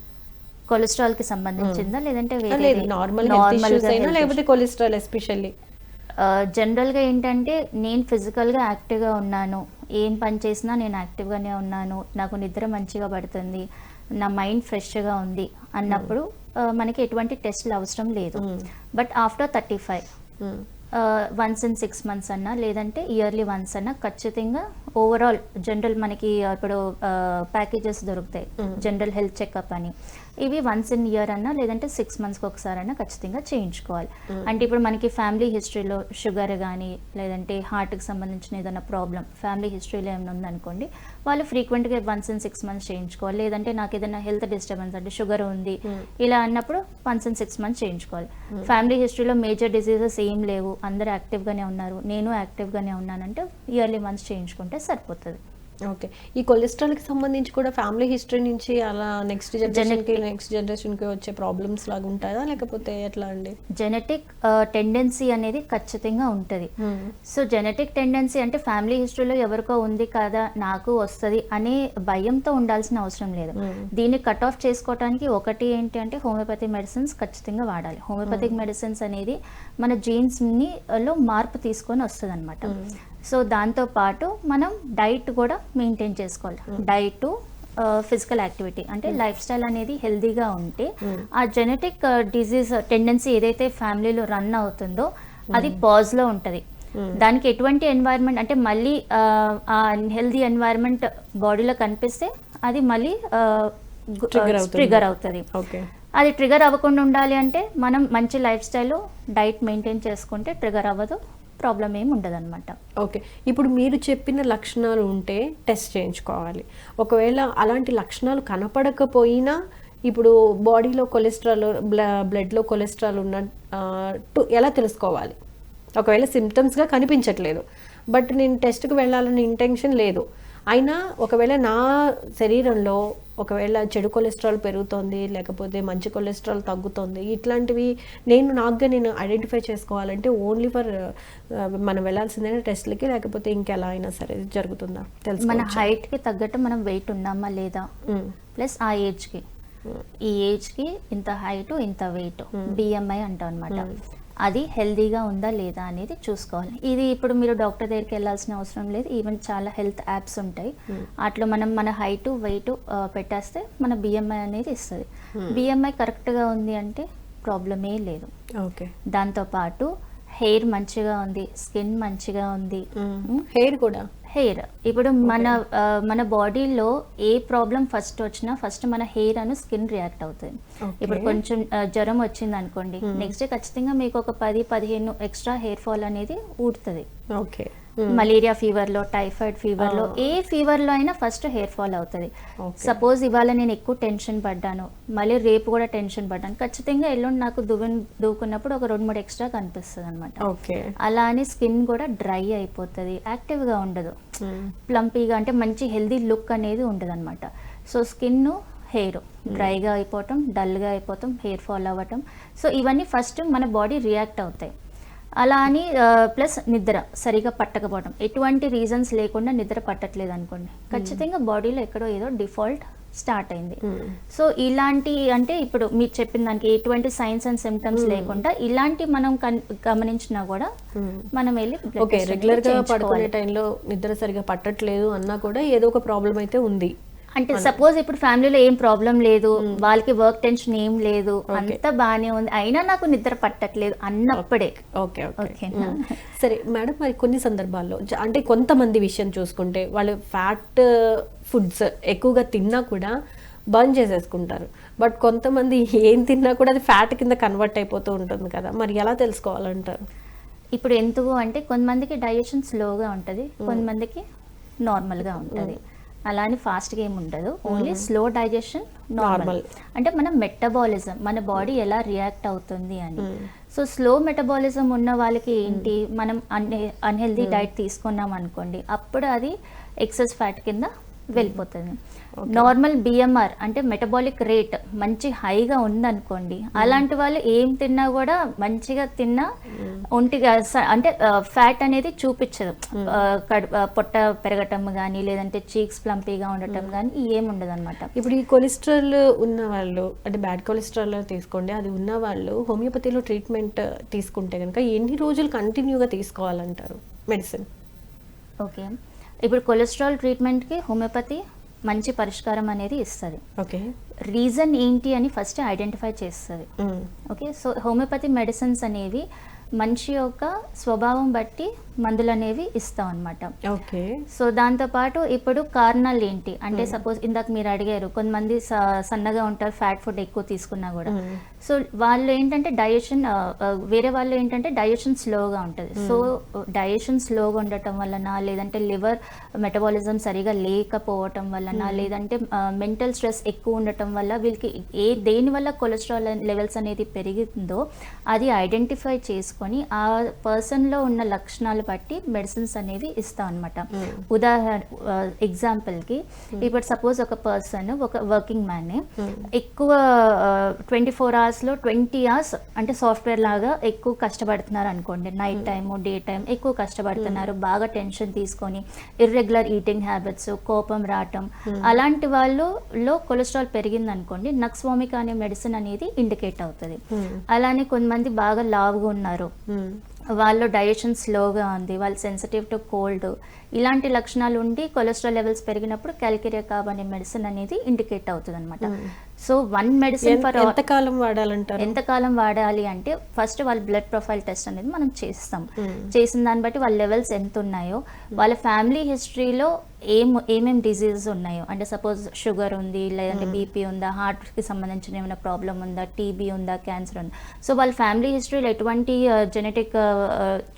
B: కొలెస్ట్రాల్కి సంబంధించిందా లేదంటే
A: నార్మల్ అయినా లేకపోతే కొలెస్ట్రాల్ ఎస్పెషల్లీ?
B: జనరల్గా ఏంటంటే నేను ఫిజికల్గా యాక్టివ్గా ఉన్నాను, ఏం పని చేసినా నేను యాక్టివ్గానే ఉన్నాను, నాకు నిద్ర మంచిగా పడుతుంది, నా మైండ్ ఫ్రెష్గా ఉంది అన్నప్పుడు మనకి ఎటువంటి టెస్ట్లు అవసరం లేదు. But after 35 once in 6 months అన్నా లేదంటే ఇయర్లీ వన్స్ అన్నా ఖచ్చితంగా ఓవరాల్ జనరల్ మనకి ఇప్పుడు ప్యాకేజెస్ దొరుకుతాయి, జనరల్ హెల్త్ చెకప్ అని. ఇవి వన్స్ ఇన్ ఇయర్ అన్నా లేదంటే 6 monthsకి ఒకసారి అన్నా ఖచ్చితంగా చేయించుకోవాలి. అంటే ఇప్పుడు మనకి ఫ్యామిలీ హిస్టరీలో షుగర్ కానీ లేదంటే హార్ట్కి సంబంధించిన ఏదైనా ప్రాబ్లం ఫ్యామిలీ హిస్టరీలో ఏమైనా ఉందనుకోండి, వాళ్ళు ఫ్రీక్వెంట్గా వన్స్ ఇన్ 6 months చేయించుకోవాలి. లేదంటే నాకు ఏదైనా హెల్త్ డిస్టర్బెన్స్ అంటే షుగర్ ఉంది ఇలా అన్నప్పుడు వన్స్ ఇన్ 6 months చేయించుకోవాలి. ఫ్యామిలీ హిస్టరీలో మేజర్ డిసీజెస్ ఏం లేవు, అందరూ యాక్టివ్గానే ఉన్నారు, నేను యాక్టివ్గానే ఉన్నానంటే ఇయర్లీ వన్స్ చేయించుకుంటే సరిపోతుంది.
A: ఓకే, ఈ కొలెస్ట్రాల్కి సంబంధించి కూడా ఫ్యామిలీ హిస్టరీ నుంచి అలా నెక్స్ట్ జనరేషన్కి వచ్చే ప్రాబ్లమ్స్ లాగా ఉంటాయా లేకపోతే ఎట్లా అండి?
B: జెనెటిక్ టెండెన్సీ అనేది ఖచ్చితంగా ఉంటుంది. సో జెనెటిక్ టెండెన్సీ అంటే ఫ్యామిలీ హిస్టరీలో ఎవరికో ఉంది కదా నాకు వస్తుంది అనే భయంతో ఉండాల్సిన అవసరం లేదు. దీన్ని కట్ ఆఫ్ చేసుకోవడానికి ఒకటి ఏంటి అంటే హోమియోపతి మెడిసిన్స్ ఖచ్చితంగా వాడాలి. హోమియోపతిక్ మెడిసిన్స్ అనేది మన జీన్స్ని లో మార్పు తీసుకొని వస్తుంది అనమాట. సో దాంతోపాటు మనం డైట్ కూడా మెయింటైన్ చేసుకోవాలి. డైట్, ఫిజికల్ యాక్టివిటీ అంటే లైఫ్ స్టైల్ అనేది హెల్దీగా ఉంటే ఆ జెనెటిక్ డిజీజ్ టెండెన్సీ ఏదైతే ఫ్యామిలీలో రన్ అవుతుందో అది పాజ్లో ఉంటుంది. దానికి ఎటువంటి ఎన్వైర్న్మెంట్ అంటే మళ్ళీ ఆ హెల్దీ ఎన్వైర్న్మెంట్ బాడీలో కనిపిస్తే అది మళ్ళీ ట్రిగర్ అవుతుంది. అది ట్రిగర్ అవ్వకుండా ఉండాలి అంటే మనం మంచి లైఫ్ స్టైల్ డైట్ మెయింటైన్ చేసుకుంటే ట్రిగర్ అవ్వదు, ప్రాబ్లం ఏమి ఉండదు అనమాట.
A: ఓకే, ఇప్పుడు మీరు చెప్పిన లక్షణాలు ఉంటే టెస్ట్ చేయించుకోవాలి. ఒకవేళ అలాంటి లక్షణాలు కనపడకపోయినా ఇప్పుడు బాడీలో కొలెస్ట్రాల్, బ్లడ్లో కొలెస్ట్రాల్ ఉన్నట్టు ఎలా తెలుసుకోవాలి? ఒకవేళ సిమ్టమ్స్గా కనిపించట్లేదు బట్ నేను టెస్ట్కి వెళ్ళాలని ఇంటెన్షన్ లేదు, అయినా ఒకవేళ నా శరీరంలో ఒకవేళ చెడు కొలెస్ట్రాల్ పెరుగుతోంది లేకపోతే మంచి కొలెస్ట్రాల్ తగ్గుతోంది, ఇట్లాంటివి నేను ఐడెంటిఫై చేసుకోవాలంటే ఓన్లీ ఫర్ మనం వెళ్ళాల్సిందేనా టెస్ట్లకి లేకపోతే ఇంకెలా అయినా సరే జరుగుతుందా తెలుసు?
B: మన హైట్కి తగ్గట్టు మనం వెయిట్ ఉన్నామా లేదా, ప్లస్ ఆ ఏజ్కి, ఈ ఏజ్కి ఇంత హైట్ ఇంత వెయిట్ BMI అంటాం అనమాట. అది హెల్దీగా ఉందా లేదా అనేది చూసుకోవాలి. ఇది ఇప్పుడు మీరు డాక్టర్ దగ్గరికి వెళ్ళాల్సిన అవసరం లేదు, ఈవెన్ చాలా హెల్త్ యాప్స్ ఉంటాయి, అట్లా మనం మన హైట్ వెయిట్ పెట్టేస్తే మన BMI అనేది ఇస్తుంది. BMI కరెక్ట్గా ఉంది అంటే ప్రాబ్లమే లేదు.
A: ఓకే.
B: దాంతోపాటు హెయిర్ మంచిగా ఉంది, స్కిన్ మంచిగా ఉంది.
A: హెయిర్ కూడా
B: హెయిర్ ఇప్పుడు మన బాడీలో ఏ ప్రాబ్లం ఫస్ట్ వచ్చినా ఫస్ట్ మన హెయిర్ అను స్కిన్ రియాక్ట్ అవుతుంది. ఇప్పుడు కొంచెం జ్వరం వచ్చింది అనుకోండి, నెక్స్ట్ డే ఖచ్చితంగా మీకు ఒక 10-15 ఎక్స్ట్రా హెయిర్ ఫాల్ అనేది ఊడుతుంది.
A: ఓకే.
B: మలేరియా ఫీవర్ లో, టైఫాయిడ్ ఫీవర్ లో, ఏ ఫీవర్ లో అయినా ఫస్ట్ హెయిర్ ఫాల్ అవుతుంది. సపోజ్ ఇవాళ నేను ఎక్కువ టెన్షన్ పడ్డాను, మళ్ళీ రేపు కూడా టెన్షన్ పడ్డాను, ఖచ్చితంగా ఎల్లుండి నాకు దూకున్నప్పుడు ఒక 2-3 ఎక్స్ట్రా కనిపిస్తుంది అనమాట. అలా అని స్కిన్ కూడా డ్రై అయిపోతుంది, యాక్టివ్ గా ఉండదు, ప్లంపీగా అంటే మంచి హెల్దీ లుక్ అనేది ఉండదు అనమాట. సో స్కిన్, హెయిర్ డ్రైగా అయిపోవటం, డల్గా అయిపోవటం, హెయిర్ ఫాల్ అవ్వటం, సో ఇవన్నీ ఫస్ట్ మన బాడీ రియాక్ట్ అవుతాయి. అలా అని ప్లస్ నిద్ర సరిగా పట్టకపోవడం, ఎటువంటి రీజన్స్ లేకుండా నిద్ర పట్టట్లేదు అనుకోండి, ఖచ్చితంగా బాడీలో ఎక్కడో ఏదో డిఫాల్ట్ స్టార్ట్ అయింది. సో ఇలాంటి అంటే ఇప్పుడు మీరు చెప్పిన దానికి ఎటువంటి సైన్స్ అండ్ సిమ్టమ్స్ లేకుండా ఇలాంటి మనం గమనించినా కూడా మనం వెళ్ళి
A: రెగ్యులర్ గా పడుకునే టైంలో నిద్ర సరిగా పట్టట్లేదు అన్నా కూడా ఏదో ఒక ప్రాబ్లం అయితే ఉంది
B: అంటే సపోజ్ ఇప్పుడు ఫ్యామిలీలో ఏం ప్రాబ్లం లేదు, వాళ్ళకి వర్క్ టెన్షన్ ఏం లేదు, అంతా బాగానే ఉంది, అయినా నాకు నిద్ర పట్టట్లేదు అన్నప్పుడే.
A: ఓకే. సరే మేడం, మరి కొన్ని సందర్భాల్లో అంటే కొంతమంది విషయం చూసుకుంటే వాళ్ళు ఫ్యాట్ ఫుడ్స్ ఎక్కువగా తిన్నా కూడా బర్న్ చేసేసుకుంటారు, బట్ కొంతమంది ఏం తిన్నా కూడా అది ఫ్యాట్ కింద కన్వర్ట్ అయిపోతూ ఉంటుంది కదా, మరి ఎలా తెలుసుకోవాలంటారు?
B: ఇప్పుడు ఎందుకు అంటే కొంతమందికి డైజెషన్ స్లోగా ఉంటుంది, కొంతమందికి నార్మల్గా ఉంటుంది. అలా అని ఫాస్ట్గా ఏమి ఉండదు, ఓన్లీ స్లో డైజెషన్, నార్మల్. అంటే మన మెటబాలిజం, మన బాడీ ఎలా రియాక్ట్ అవుతుంది అని. సో స్లో మెటబాలిజం ఉన్న వాళ్ళకి ఏంటి, మనం అన్హెల్దీ డైట్ తీసుకున్నాం అనుకోండి, అప్పుడు అది ఎక్సెస్ ఫ్యాట్ కింద వెళ్ళిపోతుంది. నార్మల్ బిఎంఆర్ అంటే మెటబాలిక్ రేట్ మంచి హైగా ఉందనుకోండి, అలాంటి వాళ్ళు ఏం తిన్నా కూడా మంచిగా తిన్నా ఒంటిగా అంటే ఫ్యాట్ అనేది చూపించదు, పొట్ట పెరగటం కానీ లేదంటే చీక్స్ ప్లంపీగా ఉండటం కానీ ఏముండదు అనమాట.
A: ఇప్పుడు ఈ కొలెస్ట్రాల్ ఉన్న వాళ్ళు అంటే బ్యాడ్ కొలెస్ట్రాల్ తీసుకోండి, అది ఉన్న వాళ్ళు హోమియోపతిలో ట్రీట్మెంట్ తీసుకుంటే కనుక ఎన్ని రోజులు కంటిన్యూగా తీసుకోవాలంటారు మెడిసిన్?
B: ఓకే, ఇప్పుడు కొలెస్ట్రాల్ ట్రీట్మెంట్కి హోమియోపతి మంచి పరిష్కారం అనేది ఇస్తుంది.
A: ఓకే,
B: రీజన్ ఏంటి అని ఫస్ట్ ఐడెంటిఫై చేస్తుంది. ఓకే, సో హోమియోపతి మెడిసిన్స్ అనేవి మనిషి యొక్క స్వభావం బట్టి మందులు అనేవి ఇస్తాం అనమాట.
A: ఓకే,
B: సో దాంతోపాటు ఇప్పుడు కారణాలు ఏంటి అంటే సపోజ్ ఇందాక మీరు అడిగారు, కొంతమంది సన్నగా ఉంటారు ఫ్యాట్ ఫుడ్ ఎక్కువ తీసుకున్నా కూడా, సో వాళ్ళు ఏంటంటే డైజెషన్, వేరే వాళ్ళు ఏంటంటే డైజెషన్ స్లోగా ఉంటుంది. సో డైజెషన్ స్లోగా ఉండటం వలన, లేదంటే లివర్ మెటబాలిజం సరిగా లేకపోవటం వలన, లేదంటే మెంటల్ స్ట్రెస్ ఎక్కువ ఉండటం వల్ల వీళ్ళకి దేని వల్ల కొలెస్ట్రాల్ లెవెల్స్ అనేది పెరిగిందో అది ఐడెంటిఫై చేసుకొని ఆ పర్సన్లో ఉన్న లక్షణాలు బట్టి మెడిసిన్స్ అనేవి ఇస్తాం అనమాట. ఎగ్జాంపుల్కి ఇప్పుడు సపోజ్ ఒక పర్సన్, ఒక వర్కింగ్ మ్యాన్ ఎక్కువ 24 అవర్స్లో 20 అవర్స్ అంటే సాఫ్ట్వేర్ లాగా ఎక్కువ కష్టపడుతున్నారు అనుకోండి, నైట్ టైము డే టైం ఎక్కువ కష్టపడుతున్నారు, బాగా టెన్షన్ తీసుకొని ఇర్రెగ్యులర్ ఈటింగ్ హ్యాబిట్స్, కోపం రావటం, అలాంటి వాళ్ళలో కొలెస్ట్రాల్ పెరిగింది అనుకోండి, నక్స్వామిక్ అనే మెడిసిన్ అనేది ఇండికేట్ అవుతుంది. అలానే కొంతమంది బాగా లావుగా ఉన్నారు, వాళ్ళు డైజెషన్ స్లోగా ఉంది, వాళ్ళు సెన్సిటివ్ టు కోల్డ్, ఇలాంటి లక్షణాలు ఉండి కొలెస్ట్రాల్ లెవెల్స్ పెరిగినప్పుడు క్యాల్కిరియా కార్బ్ అనే మెడిసిన్ అనేది ఇండికేట్ అవుతుంది అనమాట. సో వన్ మెడిసిన్ ఫర్
A: ఎంతకాలం వాడాలంటారు?
B: ఎంతకాలం వాడాలి అంటే ఫస్ట్ వాళ్ళ బ్లడ్ ప్రొఫైల్ టెస్ట్ అనేది మనం చేస్తాం. చేసిన దాన్ని బట్టి వాళ్ళ లెవెల్స్ ఎంత ఉన్నాయో, వాళ్ళ ఫ్యామిలీ హిస్టరీలో ఏమేమి డిసీజెస్ ఉన్నాయో, అంటే సపోజ్ షుగర్ ఉంది, లేదంటే బీపీ ఉందా, హార్ట్కి సంబంధించిన ఏమైనా ప్రాబ్లం ఉందా, టీబీ ఉందా, క్యాన్సర్ ఉందా, సో వాళ్ళ ఫ్యామిలీ హిస్టరీలో ఎటువంటి జెనెటిక్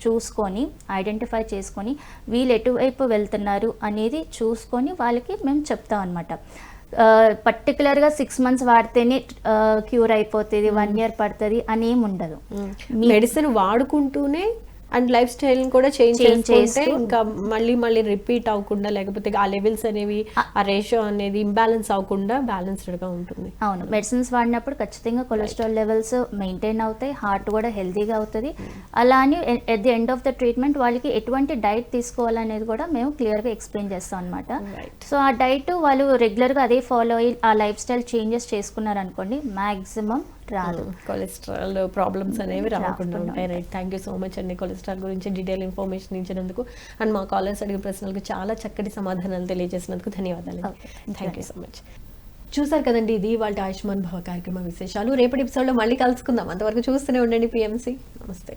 B: చూసుకొని ఐడెంటిఫై చేసుకొని వీళ్ళు ఎటువైపు వెళ్తున్నారు అనేది చూసుకొని వాళ్ళకి మేము చెప్తాం అనమాట. పర్టికులర్గా 6 months వాడితేనే క్యూర్ అయిపోతుంది, 1 year పడుతుంది అని ఏమి ఉండదు.
A: మెడిసిన్ వాడుకుంటూనే అండ్ లైఫ్ స్టైల్ కూడా చేంజ్ చేసుకుంటే ఇంకా మళ్ళీ రిపీట్ అవ్వకుండా, లేకపోతే ఆ లెవెల్స్ అనేవి, ఆ రేషియో అనేది ఇంబ్యాలెన్స్ అవ్వకుండా బ్యాలెన్స్డ్ గా ఉంటుంది.
B: అవును, మెడిసిన్స్ వాడినప్పుడు ఖచ్చితంగా కొలెస్ట్రాల్ లెవెల్స్ మెయింటైన్ అవుతాయి, హార్ట్ కూడా హెల్తీగా అవుతుంది. అలా అని at the end of the treatment వాళ్ళకి ఎటువంటి డైట్ తీసుకోవాలనేది కూడా మేము క్లియర్గా ఎక్స్ప్లెయిన్ చేస్తాం అనమాట. సో ఆ డైట్ వాళ్ళు రెగ్యులర్గా అదే ఫాలో అయ్యి ఆ లైఫ్ స్టైల్ చేంజెస్ చేసుకున్నారనుకోండి, మ్యాక్సిమం రాదు,
A: కొలెస్ట్రాల్ ప్రాబ్లమ్స్ అనేవి రాకుండా ఉంటాయి. Right, thank you so much అండి కొలెస్ట్రాల్ గురించి డీటెయిల్ ఇన్ఫర్మేషన్ ఇచ్చినందుకు అండ్ మా కాలర్స్ అడిగిన ప్రశ్నలకు చాలా చక్కటి సమాధానాలు తెలియజేసినందుకు ధన్యవాదాలు. Thank you so much. చూసారు కదండి, ఇది వాళ్ళ ఆయుష్మాన్ భవ కార్యక్రమ విశేషాలు. రేపటి ఎపిసోడ్లో మళ్ళీ కలుసుకుందాం. అంతవరకు చూస్తూనే ఉండండి PMC. నమస్తే.